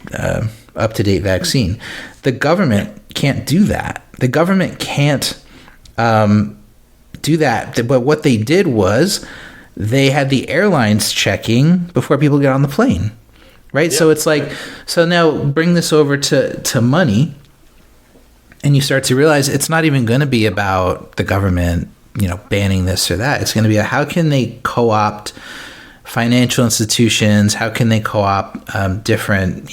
up-to-date vaccine. The government can't do that. The government can't do that. But what they did was they had the airlines checking before people get on the plane, right? Yeah. So it's like, so now bring this over to money, and you start to realize it's not even going to be about the government, banning this or that. It's going to be how can they co-opt financial institutions? How can they co-opt different,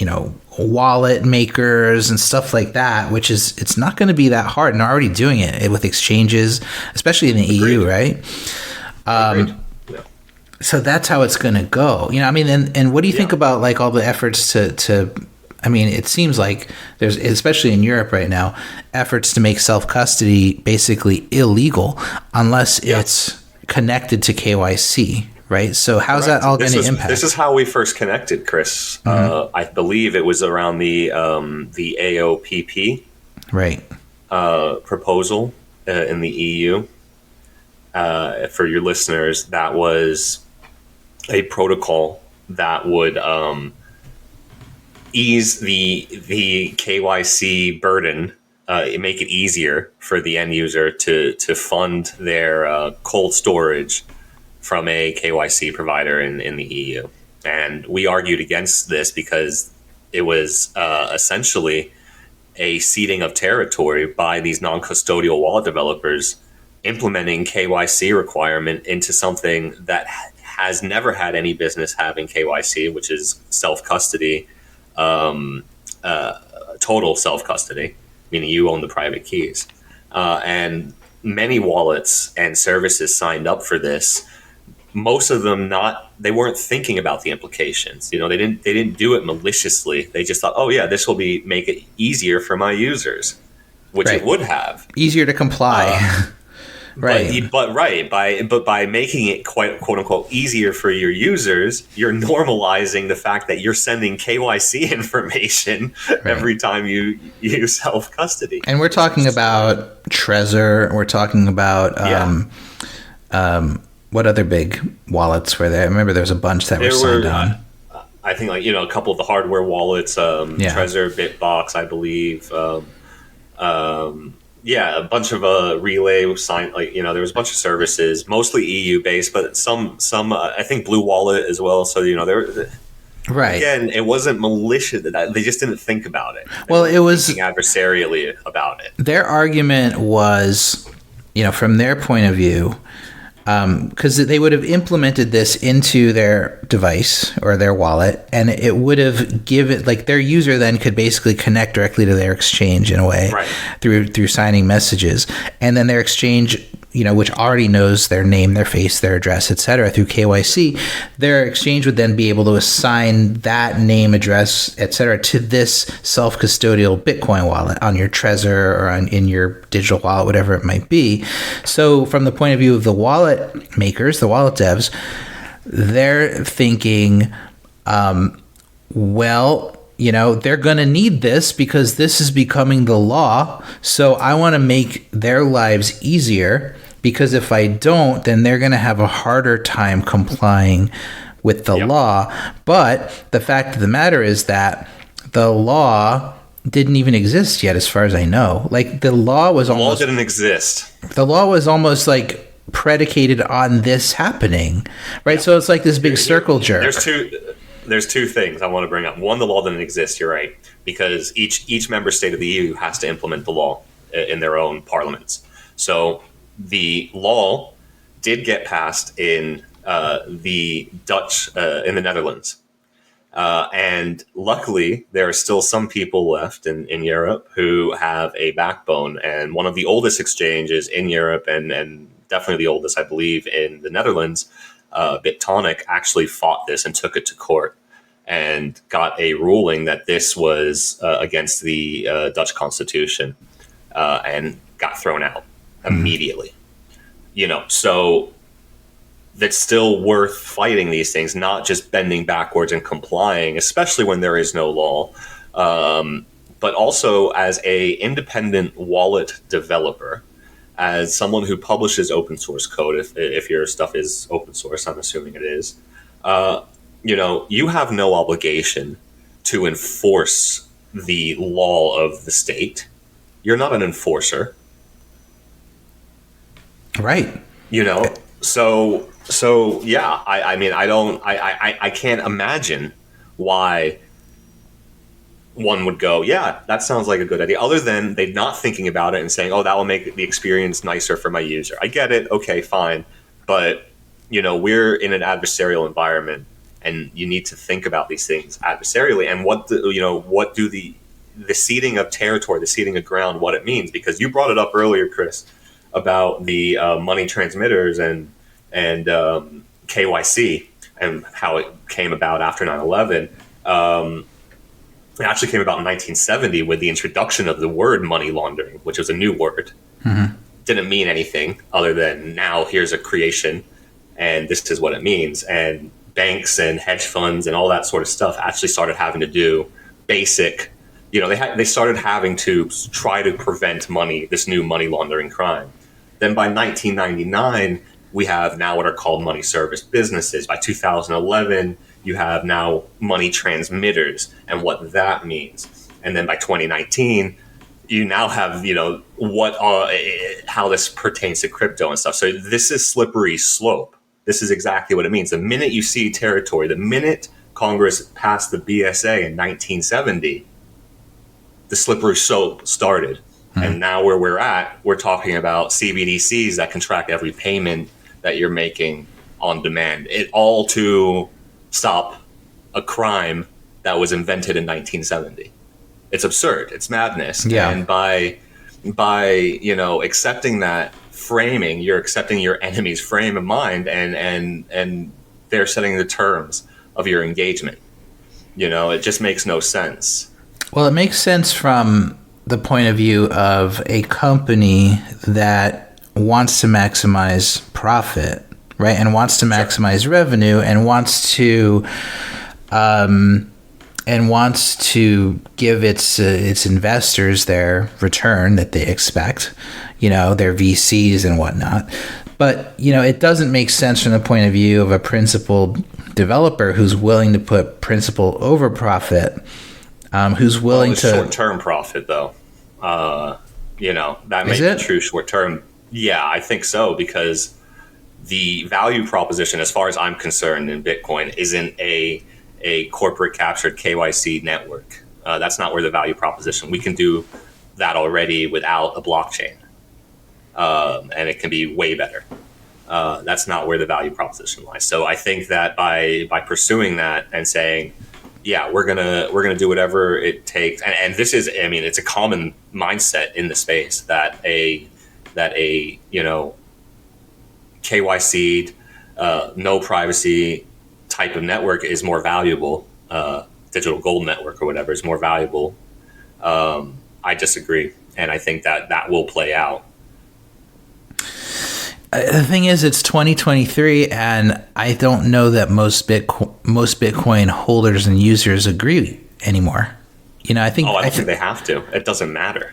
wallet makers and stuff like that, which is, it's not going to be that hard. And they're already doing it with exchanges, especially in the EU, right? So that's how it's going to go. And what do you think about like all the efforts to it seems like there's, especially in Europe right now, efforts to make self-custody basically illegal unless it's connected to KYC, right? So how's that all going to impact? This is how we first connected, Chris. Mm-hmm. I believe it was around the AOPP proposal in the EU. For your listeners, that was a protocol that would ease the KYC burden, make it easier for the end user to fund their cold storage from a KYC provider in the EU. And we argued against this because it was essentially a ceding of territory by these non-custodial wallet developers implementing KYC requirement into something that has never had any business having KYC, which is self-custody, total self-custody, meaning you own the private keys. And many wallets and services signed up for this. Most of them they weren't thinking about the implications. They didn't do it maliciously. They just thought, oh yeah, this will make it easier for my users, which it would have. Easier to comply. Right. But by making it quote unquote easier for your users, you're normalizing the fact that you're sending KYC information every time you self custody. And we're talking about Trezor. We're talking about what other big wallets were there? I remember there was a bunch that were signed on. I think a couple of the hardware wallets, Trezor, Bitbox, I believe. A bunch of Relay signed. There was a bunch of services, mostly EU based, but some I think Blue Wallet as well. So there. Right. Again, it wasn't malicious. They just didn't think about it. It was thinking adversarially about it. Their argument was, from their point of view, because they would have implemented this into their device or their wallet, and it would have given, their user then could basically connect directly to their exchange in a way, through signing messages, and then their exchange, which already knows their name, their face, their address, etc., through KYC, their exchange would then be able to assign that name, address, etc., to this self-custodial Bitcoin wallet on your Trezor or in your digital wallet, whatever it might be. So from the point of view of the wallet makers, the wallet devs, they're thinking, they're going to need this because this is becoming the law. So I want to make their lives easier, because if I don't, then they're going to have a harder time complying with the law. But the fact of the matter is that the law didn't even exist yet, as far as I know. The law didn't exist. The law was almost predicated on this happening, right? So it's this big circle jerk. There's two things I want to bring up. One, the law didn't exist. You're right, because each member state of the EU has to implement the law in their own parliaments. So the law did get passed in the Dutch, in the Netherlands. And luckily, there are still some people left in Europe who have a backbone. And one of the oldest exchanges in Europe, and definitely the oldest, I believe, in the Netherlands, Bitonic, actually fought this and took it to court and got a ruling that this was against the Dutch constitution, and got thrown out immediately. So that's still worth fighting these things, not just bending backwards and complying, especially when there is no law, but also as a independent wallet developer, as someone who publishes open source code. If your stuff is open source, I'm assuming it is, you have no obligation to enforce the law of the state. You're not an enforcer. Right. So yeah, I mean, I can't imagine why one would go, yeah, that sounds like a good idea, other than they're not thinking about it and saying, oh, that will make the experience nicer for my user. I get it. Okay, fine. But, we're in an adversarial environment, and you need to think about these things adversarially, and what do the ceding of territory, the ceding of ground, what it means. Because you brought it up earlier, Chris, about the money transmitters and KYC and how it came about after 9/11. It actually came about in 1970 with the introduction of the word money laundering, which was a new word. Mm-hmm. Didn't mean anything other than now here's a creation and this is what it means. And banks and hedge funds and all that sort of stuff actually started having to do basic, they started having to try to prevent this new money laundering crime. Then by 1999, we have now what are called money service businesses. By 2011, you have now money transmitters and what that means. And then by 2019, you now have, how this pertains to crypto and stuff. So this is slippery slope. This is exactly what it means. The minute you see territory, the minute Congress passed the BSA in 1970, the slippery slope started. Mm-hmm. And now where we're at, we're talking about CBDCs that can track every payment that you're making on demand. It all to stop a crime that was invented in 1970. It's absurd. It's madness. Yeah. And by accepting that framing, you're accepting your enemy's frame of mind, and they're setting the terms of your engagement. It just makes no sense. Well, it makes sense from the point of view of a company that wants to maximize profit, right? And wants to maximize revenue, and wants to give its investors their return that they expect, their VCs and whatnot. But, it doesn't make sense from the point of view of a principled developer who's willing to put principle over profit, who's willing to... short-term profit, though. That may be true short-term. Yeah, I think so, because the value proposition, as far as I'm concerned, in Bitcoin isn't a corporate captured KYC network. That's not where the value proposition. We can do that already without a blockchain, and it can be way better. That's not where the value proposition lies. So I think that by pursuing that and saying, yeah, we're gonna do whatever it takes, and this is, I mean, it's a common mindset in the space that a KYC'd, no privacy type of network is more valuable. Digital gold network or whatever is more valuable. I disagree, and I think that will play out. The thing is, it's 2023, and I don't know that most Bitcoin holders and users agree anymore. I think I don't think they have to. It doesn't matter.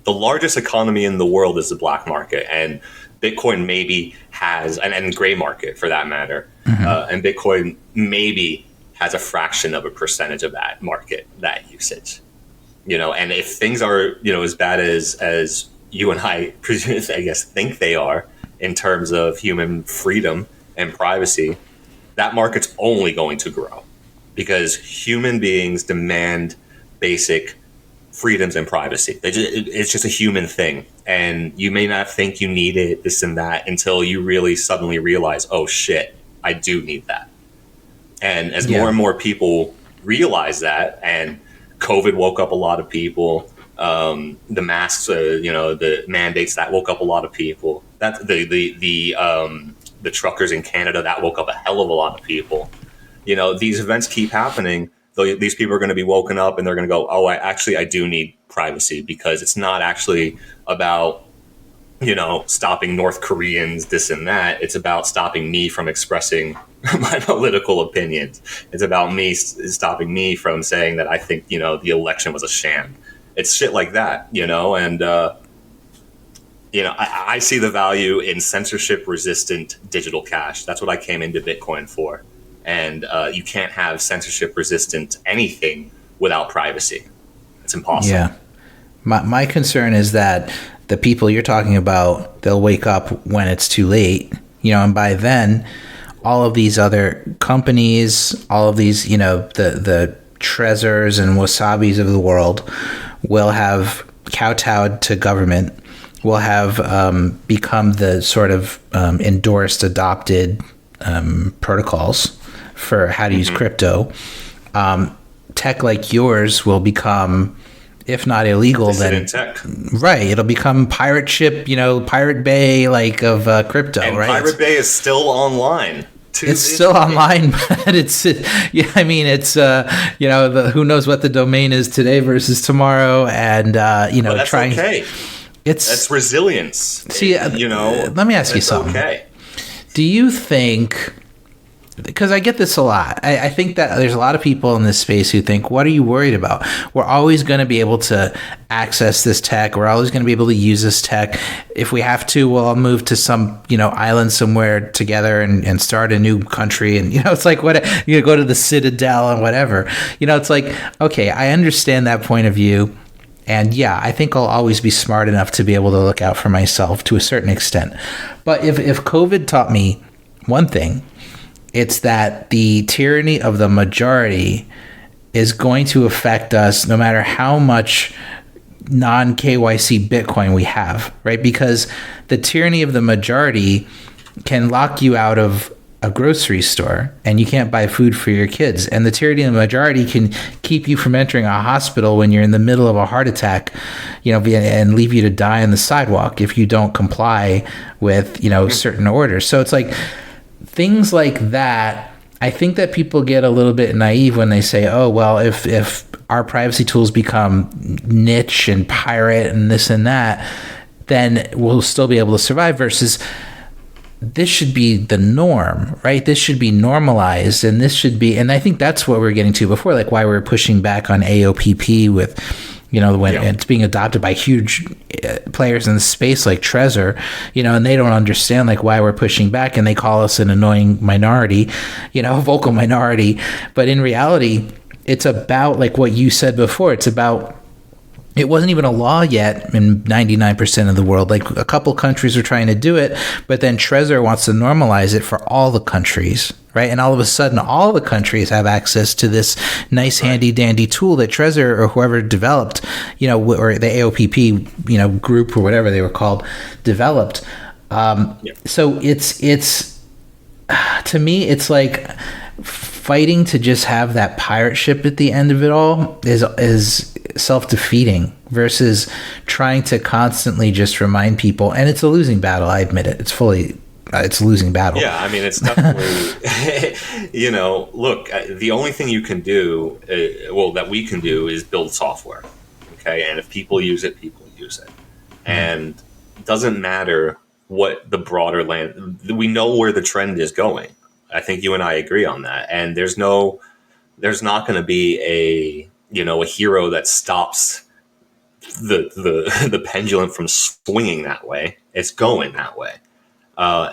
The largest economy in the world is the black market, and Bitcoin maybe has, and gray market for that matter, and Bitcoin maybe has a fraction of a percentage of that market, that usage. And if things are, as bad as you and I guess think they are in terms of human freedom and privacy, that market's only going to grow because human beings demand basic freedoms and privacy. It's just a human thing. And you may not think you need it, this and that, until you really suddenly realize, oh shit, I do need that. And as more and more people realize that, and COVID woke up a lot of people, the masks, the mandates, that woke up a lot of people. That the truckers in Canada, that woke up a hell of a lot of people. These events keep happening. These people are going to be woken up and they're going to go, oh, I do need privacy, because it's not actually about, stopping North Koreans, this and that. It's about stopping me from expressing my political opinions. It's about stopping me from saying that I think, the election was a sham. It's shit like that, and, I see the value in censorship resistant digital cash. That's what I came into Bitcoin for. And you can't have censorship resistant anything without privacy. It's impossible. Yeah. My concern is that the people you're talking about, they'll wake up when it's too late, and by then, all of these other companies, all of these, the Trezors and Wasabis of the world will have kowtowed to government, will have become the sort of endorsed, adopted protocols for how to use crypto. Tech like yours will become, if not illegal, then tech. Right, it'll become pirate ship, Pirate Bay of crypto, and right? Pirate Bay is still online. It's still online, but it's who knows what the domain is today versus tomorrow, and but that's trying. Okay. That's resilience. See, let me ask you something. Okay. Do you think? Because I get this a lot. I think that there's a lot of people in this space who think, what are you worried about? We're always going to be able to access this tech. We're always going to be able to use this tech. If we have to, we'll all move to some, island somewhere together and start a new country. And, it's like, what, go to the Citadel and whatever. It's like, okay, I understand that point of view. And yeah, I think I'll always be smart enough to be able to look out for myself to a certain extent. But if COVID taught me one thing, it's that the tyranny of the majority is going to affect us no matter how much non-KYC Bitcoin we have, right? Because the tyranny of the majority can lock you out of a grocery store and you can't buy food for your kids. And the tyranny of the majority can keep you from entering a hospital when you're in the middle of a heart attack, and leave you to die on the sidewalk if you don't comply with, certain orders. So it's like, things like that, I think that people get a little bit naive when they say, oh, well, if our privacy tools become niche and pirate and this and that, then we'll still be able to survive, versus this should be the norm, right? This should be normalized, and this should be, and I think that's what we were getting to before, like why we're pushing back on AOPP with, when it's being adopted by huge players in the space like Trezor, and they don't understand like why we're pushing back, and they call us an annoying minority, vocal minority. But in reality, it's about like what you said before. It's about, it wasn't even a law yet in 99% of the world. Like a couple countries are trying to do it, but then Trezor wants to normalize it for all the countries, right? And all of a sudden, all the countries have access to this nice, handy dandy tool that Trezor or whoever developed, or the AOPP, group or whatever they were called, developed. So it's to me, it's like fighting to just have that pirate ship at the end of it all is self-defeating versus trying to constantly just remind people. And it's a losing battle. I admit it. It's a losing battle. Yeah, I mean, it's definitely, look, the only thing you can do, that we can do is build software. Okay. And if people use it, people use it. And it doesn't matter what the broader we know where the trend is going. I think you and I agree on that. And there's not going to be a hero that stops the pendulum from swinging that way. It's going that way.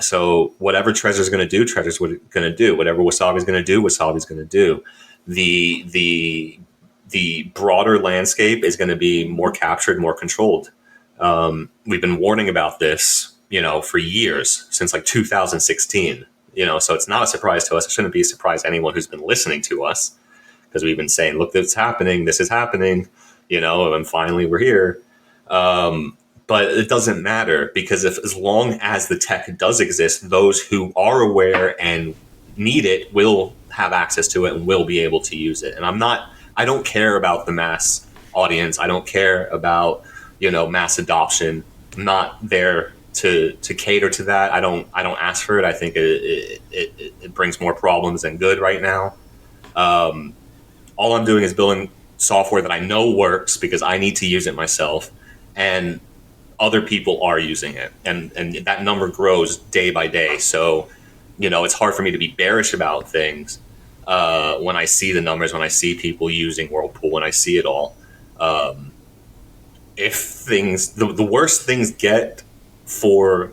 So whatever Trezor's going to do, Trezor's going to do. Whatever Wasabi's going to do, Wasabi's going to do. The broader landscape is going to be more captured, more controlled. We've been warning about this, for years, since like 2016. So it's not a surprise to us. It shouldn't be a surprise to anyone who's been listening to us, because we've been saying, look, this is happening, and finally we're here. But it doesn't matter, because as long as the tech does exist, those who are aware and need it will have access to it and will be able to use it. And I don't care about the mass audience. I don't care about, mass adoption. I'm not there to cater to that. I don't ask for it. I think it brings more problems than good right now. All I'm doing is building software that I know works because I need to use it myself, and other people are using it, and that number grows day by day. So, it's hard for me to be bearish about things when I see the numbers, when I see people using Whirlpool, when I see it all. If the worse things get for,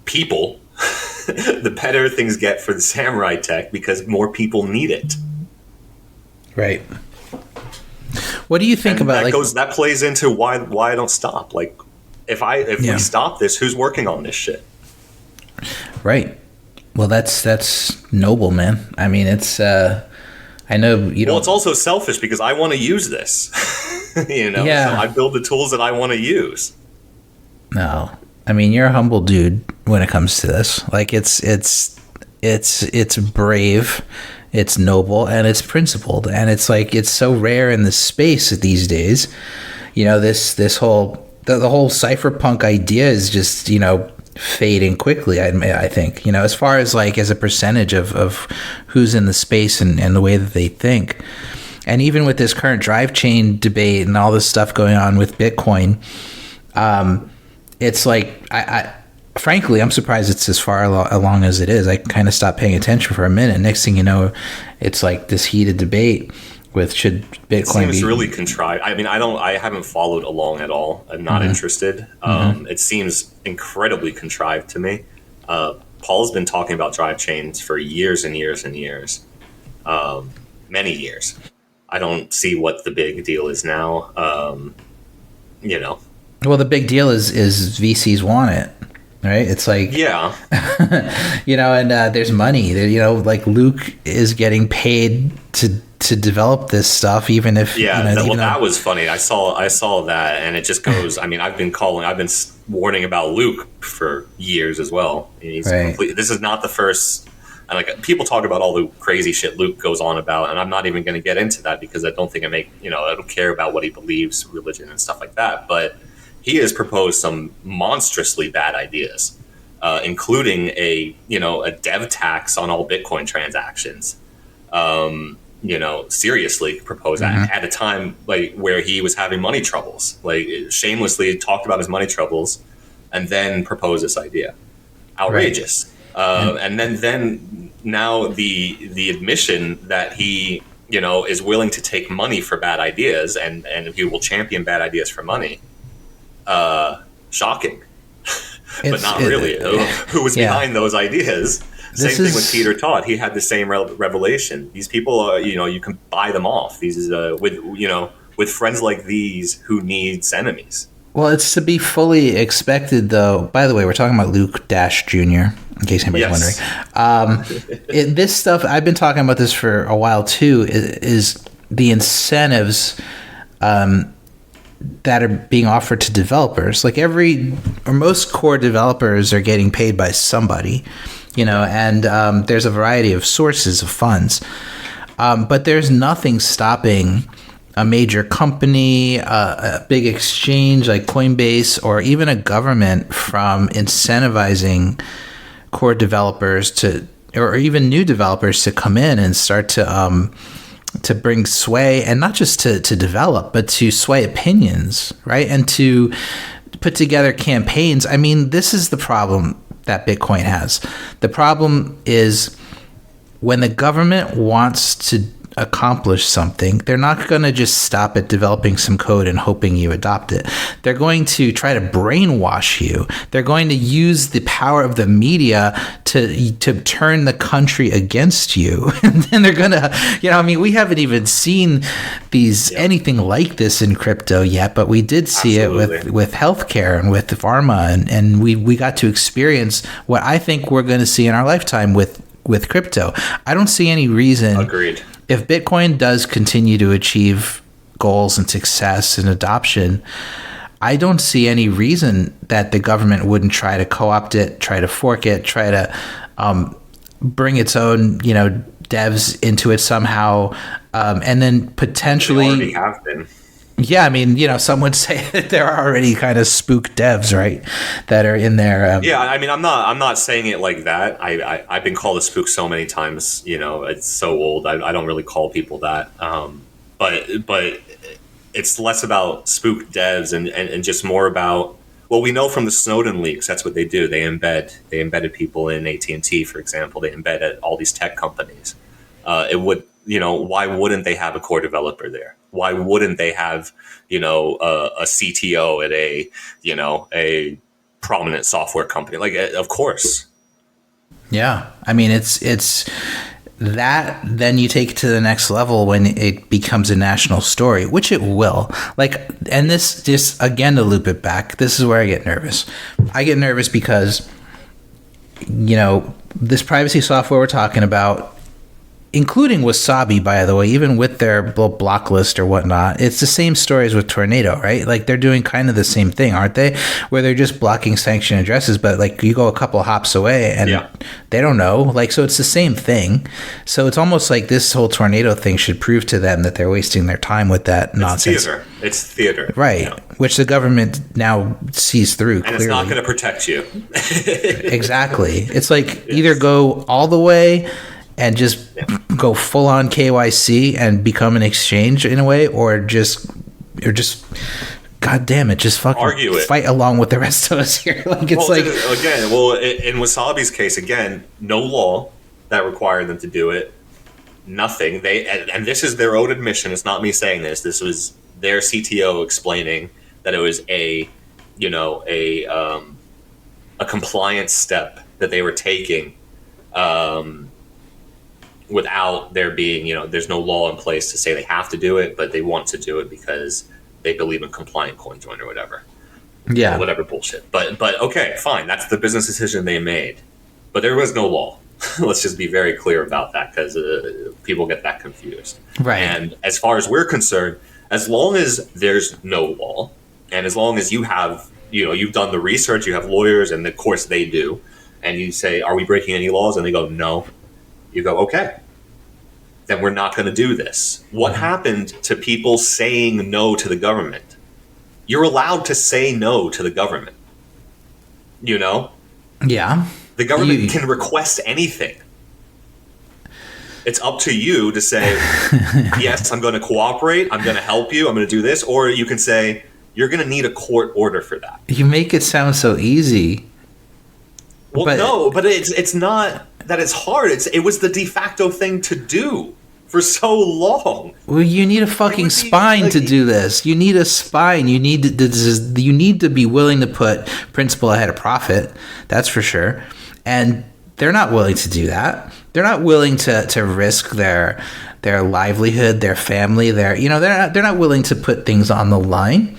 people, the better things get for the Samourai tech, because more people need it. Right. What do you think about that plays into why I don't stop. Like, if we stop this, who's working on this shit? Right. Well, that's noble, man. I mean, it's I know you don't. Well, it's also selfish because I want to use this. So I build the tools that I want to use. No, I mean, you're a humble dude when it comes to this. Like, it's brave, it's noble, and it's principled, and it's like it's so rare in the space these days. This whole the whole cypherpunk idea is just fading quickly. I think as far as like as a percentage of who's in the space and the way that they think. And even with this current drive chain debate and all this stuff going on with Bitcoin, it's like, I frankly, I'm surprised it's as far along as it is. I kind of stopped paying attention for a minute. Next thing you know, it's like this heated debate with should Bitcoin it seems really contrived. I mean, I haven't followed along at all. I'm not interested. It seems incredibly contrived to me. Paul's been talking about drive chains for years and years and years, many years. I don't see what the big deal is now. Well, the big deal is VCs want it, right? It's like, yeah, and there's money there. Like Luke is getting paid to develop this stuff, even if that was funny. I saw that, and it just goes. I mean, I've been warning about Luke for years as well. He's this is not the first. And like people talk about all the crazy shit Luke goes on about, and I'm not even going to get into that because I don't think I don't care about what he believes, religion and stuff like that. But he has proposed some monstrously bad ideas, including a dev tax on all Bitcoin transactions. Seriously proposed that at a time like where he was having money troubles, like shamelessly talked about his money troubles, and then proposed this idea. Outrageous. Right. And then now the admission that he is willing to take money for bad ideas and he will champion bad ideas for money. Shocking, but not really. Who was behind those ideas? Same thing with Peter Todd. He had the same revelation. These people are, you can buy them off. These with friends like these, who needs enemies. Well, it's to be fully expected, though. By the way, we're talking about Luke Dash Jr., in case anybody's wondering. This stuff, I've been talking about this for a while, too, is the incentives that are being offered to developers. Like most core developers are getting paid by somebody, and there's a variety of sources of funds. But there's nothing stopping a major company, a big exchange like Coinbase, or even a government from incentivizing core developers or even new developers to come in and start to bring sway, and not just to develop, but to sway opinions, right? And to put together campaigns. I mean, this is the problem that Bitcoin has. The problem is when the government wants to accomplish something, they're not going to just stop at developing some code and hoping you adopt it. They're going to try to brainwash you. They're going to use the power of the media to turn the country against you. And then they're going to, we haven't even seen anything like this in crypto yet, but we did see it with healthcare and with pharma, and we got to experience what I think we're going to see in our lifetime with crypto. I don't see any reason. Agreed. If Bitcoin does continue to achieve goals and success and adoption, I don't see any reason that the government wouldn't try to co-opt it, try to fork it, try to bring its own, devs into it somehow, and then potentially. They already have been. Yeah, I mean, some would say that there are already kind of spook devs, right, that are in there. Yeah, I mean, I'm not saying it like that. I've been called a spook so many times. It's so old. I don't really call people that. But it's less about spook devs and just more about. Well, we know from the Snowden leaks, that's what they do. They embedded people in AT&T, for example. They embedded all these tech companies. Why wouldn't they have a core developer there? Why wouldn't they have, a CTO at a prominent software company? Like, of course. Yeah. I mean, it's that then you take it to the next level when it becomes a national story, which it will. Like, and this just, again, to loop it back, this is where I get nervous. I get nervous because, you know, this privacy software we're talking about, including Wasabi, by the way, even with their block list or whatnot, it's the same story as with Tornado, right? Like, they're doing kind of the same thing, aren't they? Where they're just blocking sanctioned addresses, but like you go a couple hops away and they don't know. Like, so it's the same thing. So it's almost like this whole Tornado thing should prove to them that they're wasting their time with that nonsense. It's theater. Right. Yeah. Which the government now sees through. And clearly. It's not going to protect you. Exactly. It's like either go all the way and just go full on KYC and become an exchange in a way, or just, God damn it, just fucking argue it. Fight along with the rest of us here. Like, it's in Wasabi's case, again, no law that required them to do it. Nothing. And this is their own admission. It's not me saying this. This was their CTO explaining that it was a compliance step that they were taking. Without there being, there's no law in place to say they have to do it, but they want to do it because they believe in compliant coin join or whatever. Yeah. Whatever bullshit. But okay, fine. That's the business decision they made. But there was no law. Let's just be very clear about that, because people get that confused. Right. And as far as we're concerned, as long as there's no law, and as long as you have, you've done the research, you have lawyers, and of course they do, and you say, are we breaking any laws? And they go, no. You go, okay, then we're not going to do this. What happened to people saying no to the government? You're allowed to say no to the government. Yeah. The government can request anything. It's up to you to say, yes, I'm going to cooperate, I'm going to help you, I'm going to do this. Or you can say, you're going to need a court order for that. You make it sound so easy. Well, no, but it's not that it's hard. It was the de facto thing to do for so long. Well, you need a fucking spine to do this. You need a spine. You need to be willing to put principle ahead of profit. That's for sure. And they're not willing to do that. They're not willing to risk their livelihood, their family, they're not willing to put things on the line.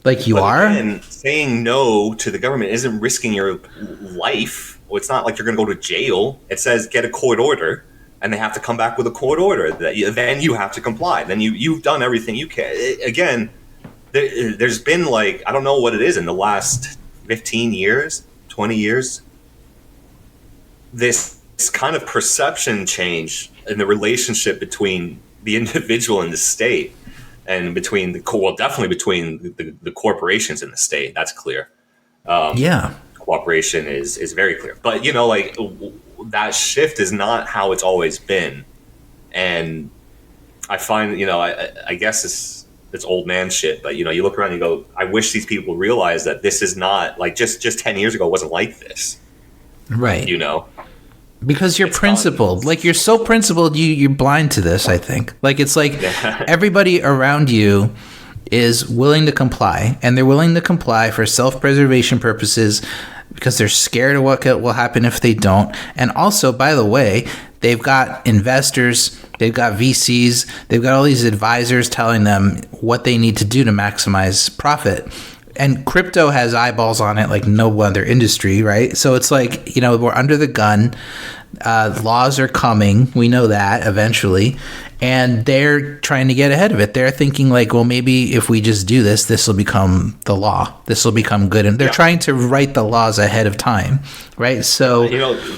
Like you are. And saying no to the government isn't risking your life. Well, it's not like you're going to go to jail. It says get a court order, and they have to come back with a court order. Then you have to comply. Then you've done everything you can. Again, there's been I don't know what it is in the last 15 years, 20 years. This kind of perception change in the relationship between the individual and the state. And definitely between the corporations and the state, that's clear. Cooperation is very clear. But that shift is not how it's always been, and I find I guess it's old man shit. But you look around and you go, I wish these people realize that this is not just 10 years ago it wasn't like this, right? Because you're principled. You're so principled, you're blind to this, I think. It's everybody around you is willing to comply, and they're willing to comply for self-preservation purposes because they're scared of what will happen if they don't. And also, by the way, they've got investors, they've got VCs, they've got all these advisors telling them what they need to do to maximize profit. And crypto has eyeballs on it like no other industry, right? So it's we're under the gun. Laws are coming. We know that eventually. And they're trying to get ahead of it. They're thinking maybe if we just do this, this will become the law. This will become good. And they're trying to write the laws ahead of time, right? So,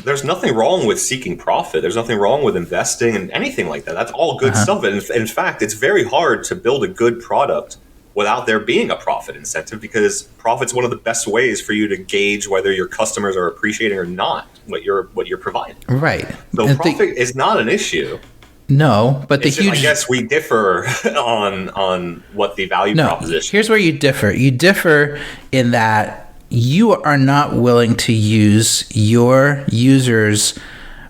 there's nothing wrong with seeking profit. There's nothing wrong with investing and anything like that. That's all good stuff. And in fact, it's very hard to build a good product without there being a profit incentive, because profit's one of the best ways for you to gauge whether your customers are appreciating or not what you're providing. Right. So and profit is not an issue. No, but I guess we differ on what the value proposition. Here's where you differ. You differ in that you are not willing to use your users'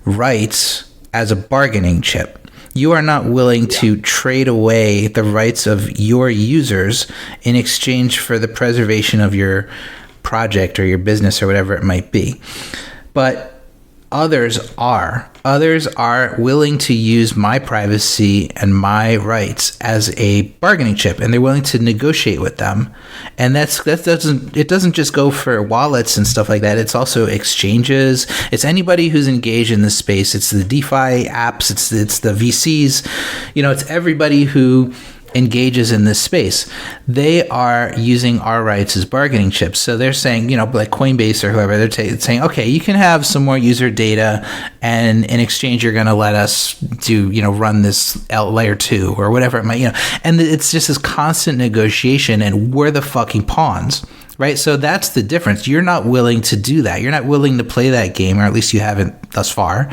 rights as a bargaining chip. You are not willing to trade away the rights of your users in exchange for the preservation of your project or your business or whatever it might be. But Others are willing to use my privacy and my rights as a bargaining chip, and they're willing to negotiate with them. And it doesn't just go for wallets and stuff like that. It's also exchanges. It's anybody who's engaged in this space. It's the DeFi apps. It's the VCs. It's everybody who engages in this space. They are using our rights as bargaining chips. So they're saying, like Coinbase or whoever, they're saying, okay, you can have some more user data, and in exchange, you're going to let us do, run this layer 2 or whatever it might, and it's just this constant negotiation, and we're the fucking pawns. Right. So that's the difference. You're not willing to do that. You're not willing to play that game, or at least you haven't thus far,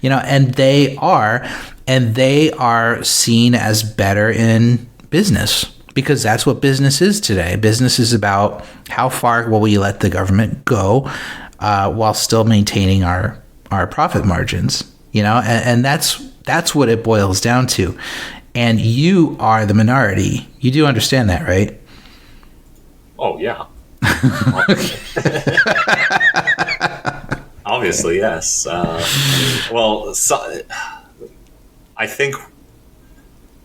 and they are. And they are seen as better in business, because that's what business is today. Business is about how far will we let the government go while still maintaining our profit margins, and that's what it boils down to. And you are the minority. You do understand that, right? Oh, yeah. Obviously, yes. I think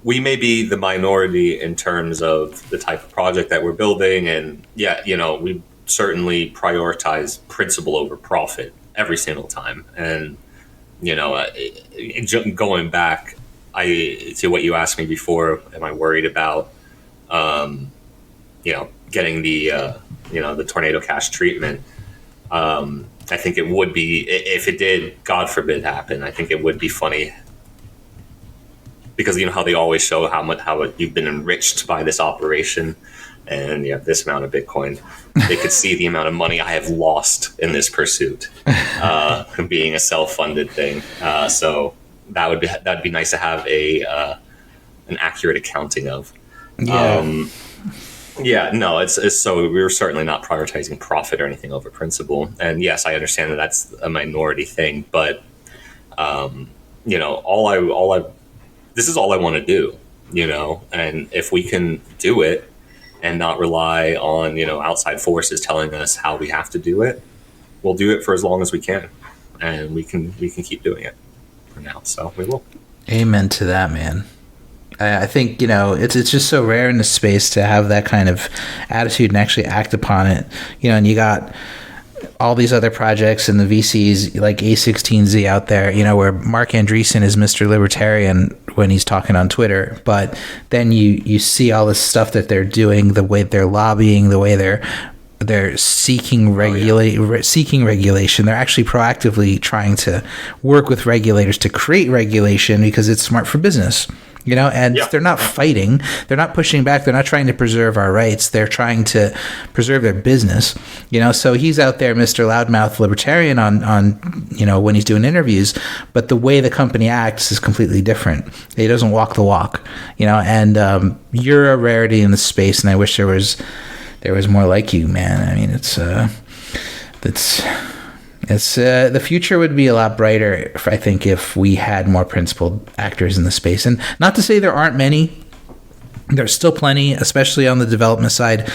we may be the minority in terms of the type of project that we're building. And we certainly prioritize principle over profit every single time. And, going back to what you asked me before, am I worried about, getting the tornado cash treatment? I think it would be, if it did, God forbid, happen, I think it would be funny, because how they always show how you've been enriched by this operation, and you have this amount of Bitcoin. They could see the amount of money I have lost in this pursuit, being a self-funded thing. So that'd be nice to have an accurate accounting of. It's so we're certainly not prioritizing profit or anything over principle. And yes, I understand that that's a minority thing, but this is all I want to do, and if we can do it and not rely on, outside forces telling us how we have to do it, we'll do it for as long as we can, and we can keep doing it for now. So we will. Amen to that, man. I think, it's just so rare in the space to have that kind of attitude and actually act upon it, and you got all these other projects and the VCs like A16Z out there, where Mark Andreessen is Mr. Libertarian when he's talking on Twitter. But then you see all this stuff that they're doing, the way they're lobbying, the way they're seeking regulation. They're actually proactively trying to work with regulators to create regulation because it's smart for business. They're not fighting, they're not pushing back, they're not trying to preserve our rights, they're trying to preserve their business, so he's out there, Mr. Loudmouth Libertarian on when he's doing interviews, but the way the company acts is completely different. He doesn't walk the walk, and you're a rarity in the space, and I wish there was more like you, man. I mean, the future would be a lot brighter, I think, if we had more principled actors in the space. And not to say there aren't many. There's still plenty, especially on the development side.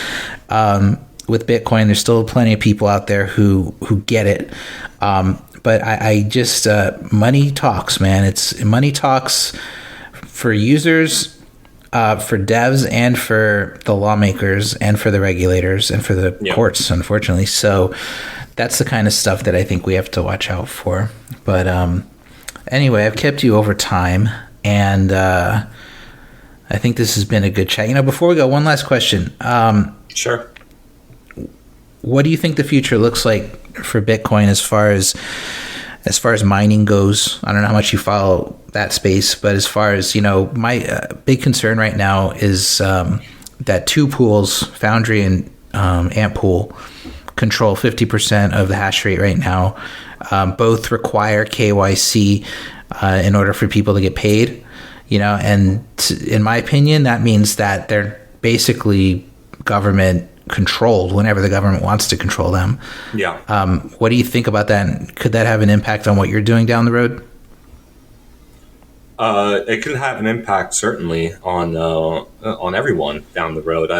With Bitcoin, there's still plenty of people out there who get it. But I just, money talks, man. It's money talks for users, for devs, and for the lawmakers, and for the regulators, and for the courts, unfortunately. So that's the kind of stuff that I think we have to watch out for. But anyway, I've kept you over time, and I think this has been a good chat. Before we go, one last question. Sure. What do you think the future looks like for Bitcoin as far as mining goes? I don't know how much you follow that space, but as far as, my big concern right now is that two pools, Foundry and Antpool, control 50% of the hash rate right now. Both require KYC in order for people to get paid, and in my opinion, that means that they're basically government controlled whenever the government wants to control them. Yeah. What do you think about that? And could that have an impact on what you're doing down the road? It can have an impact, certainly, on everyone down the road.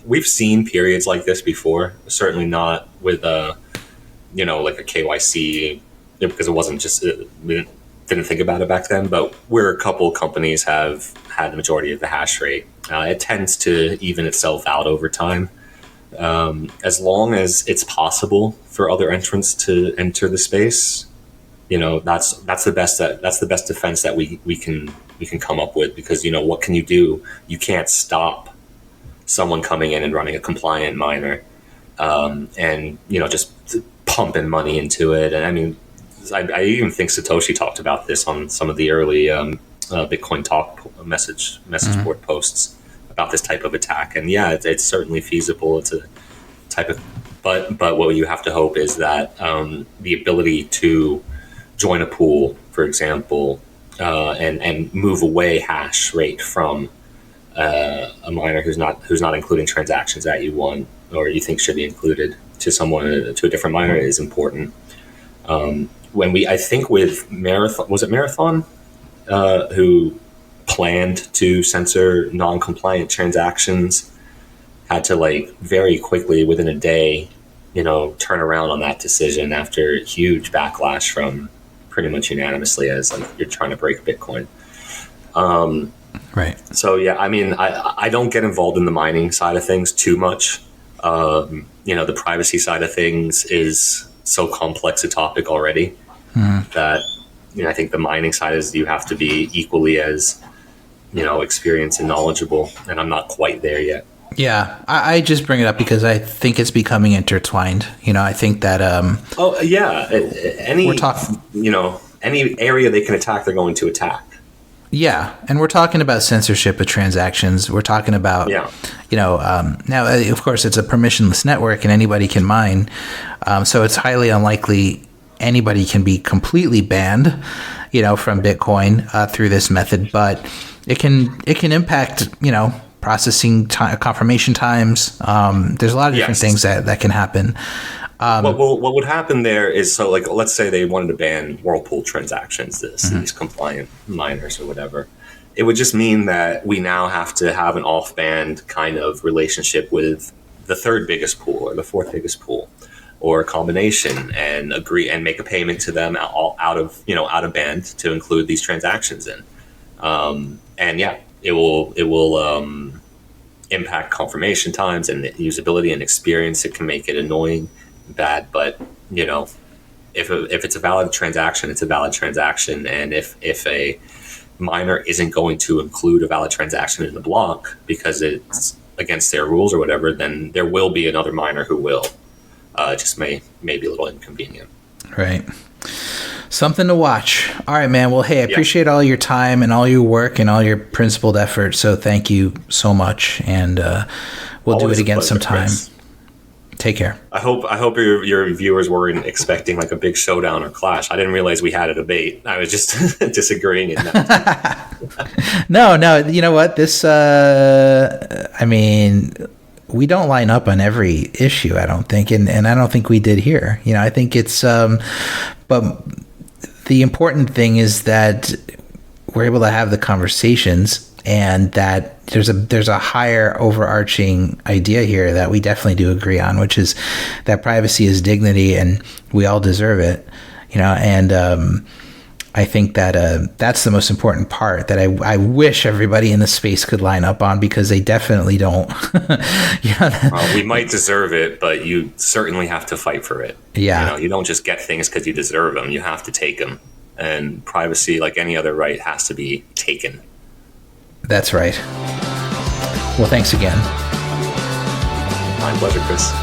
We've seen periods like this before. Certainly not with like a KYC because it wasn't just we didn't think about it back then, but where a couple companies have had the majority of the hash rate, it tends to even itself out over time. As long as it's possible for other entrants to enter the space, that's the best defense that we can come up with, because what can you do? You can't stop someone coming in and running a compliant miner, and just pumping money into it. And I mean, I even think Satoshi talked about this on some of the early Bitcoin Talk message board posts about this type of attack. And yeah, it's certainly feasible. It's a type of, but what you have to hope is that the ability to join a pool, for example, and move away hash rate from a miner who's not including transactions that you want or you think should be included to a different miner is important. I think with Marathon, was it Marathon, who planned to censor non-compliant transactions, had to very quickly within a day, turn around on that decision after huge backlash from pretty much unanimously as you're trying to break Bitcoin. Right. So yeah, I mean, I don't get involved in the mining side of things too much. The privacy side of things is so complex a topic already that I think the mining side is you have to be equally as experienced and knowledgeable, and I'm not quite there yet. Yeah, I just bring it up because I think it's becoming intertwined. I think that any area they can attack, they're going to attack. Yeah, and we're talking about censorship of transactions. We're talking about, now, of course, it's a permissionless network and anybody can mine. So it's highly unlikely anybody can be completely banned, from Bitcoin through this method. But it can impact, processing time, confirmation times. There's a lot of different things that can happen. What would happen there is, so let's say they wanted to ban Whirlpool transactions, these compliant miners or whatever. It would just mean that we now have to have an off-band kind of relationship with the third biggest pool or the fourth biggest pool, or a combination, and agree and make a payment to them out of band to include these transactions in. And yeah, it will impact confirmation times and usability and experience. It can make it annoying, bad, but if it's a valid transaction, it's a valid transaction. And if a miner isn't going to include a valid transaction in the block because it's against their rules or whatever, then there will be another miner who will. It just may be a little inconvenient. Right. Something to watch. All right, man. Well, hey, I appreciate all your time and all your work and all your principled effort. So thank you so much. And we'll do it again sometime. Chris. Take care. I hope your viewers weren't expecting a big showdown or clash. I didn't realize we had a debate. I was just disagreeing in that. No. You know what? This, we don't line up on every issue, I don't think. And I don't think we did here. I think it's, but the important thing is that we're able to have the conversations, and that there's a higher overarching idea here that we definitely do agree on, which is that privacy is dignity and we all deserve it, and I think that that's the most important part that I wish everybody in the space could line up on, because they definitely don't. Well, we might deserve it, but you certainly have to fight for it. Yeah. You don't just get things because you deserve them. You have to take them. And privacy, like any other right, has to be taken. That's right. Well, thanks again. My pleasure, Chris.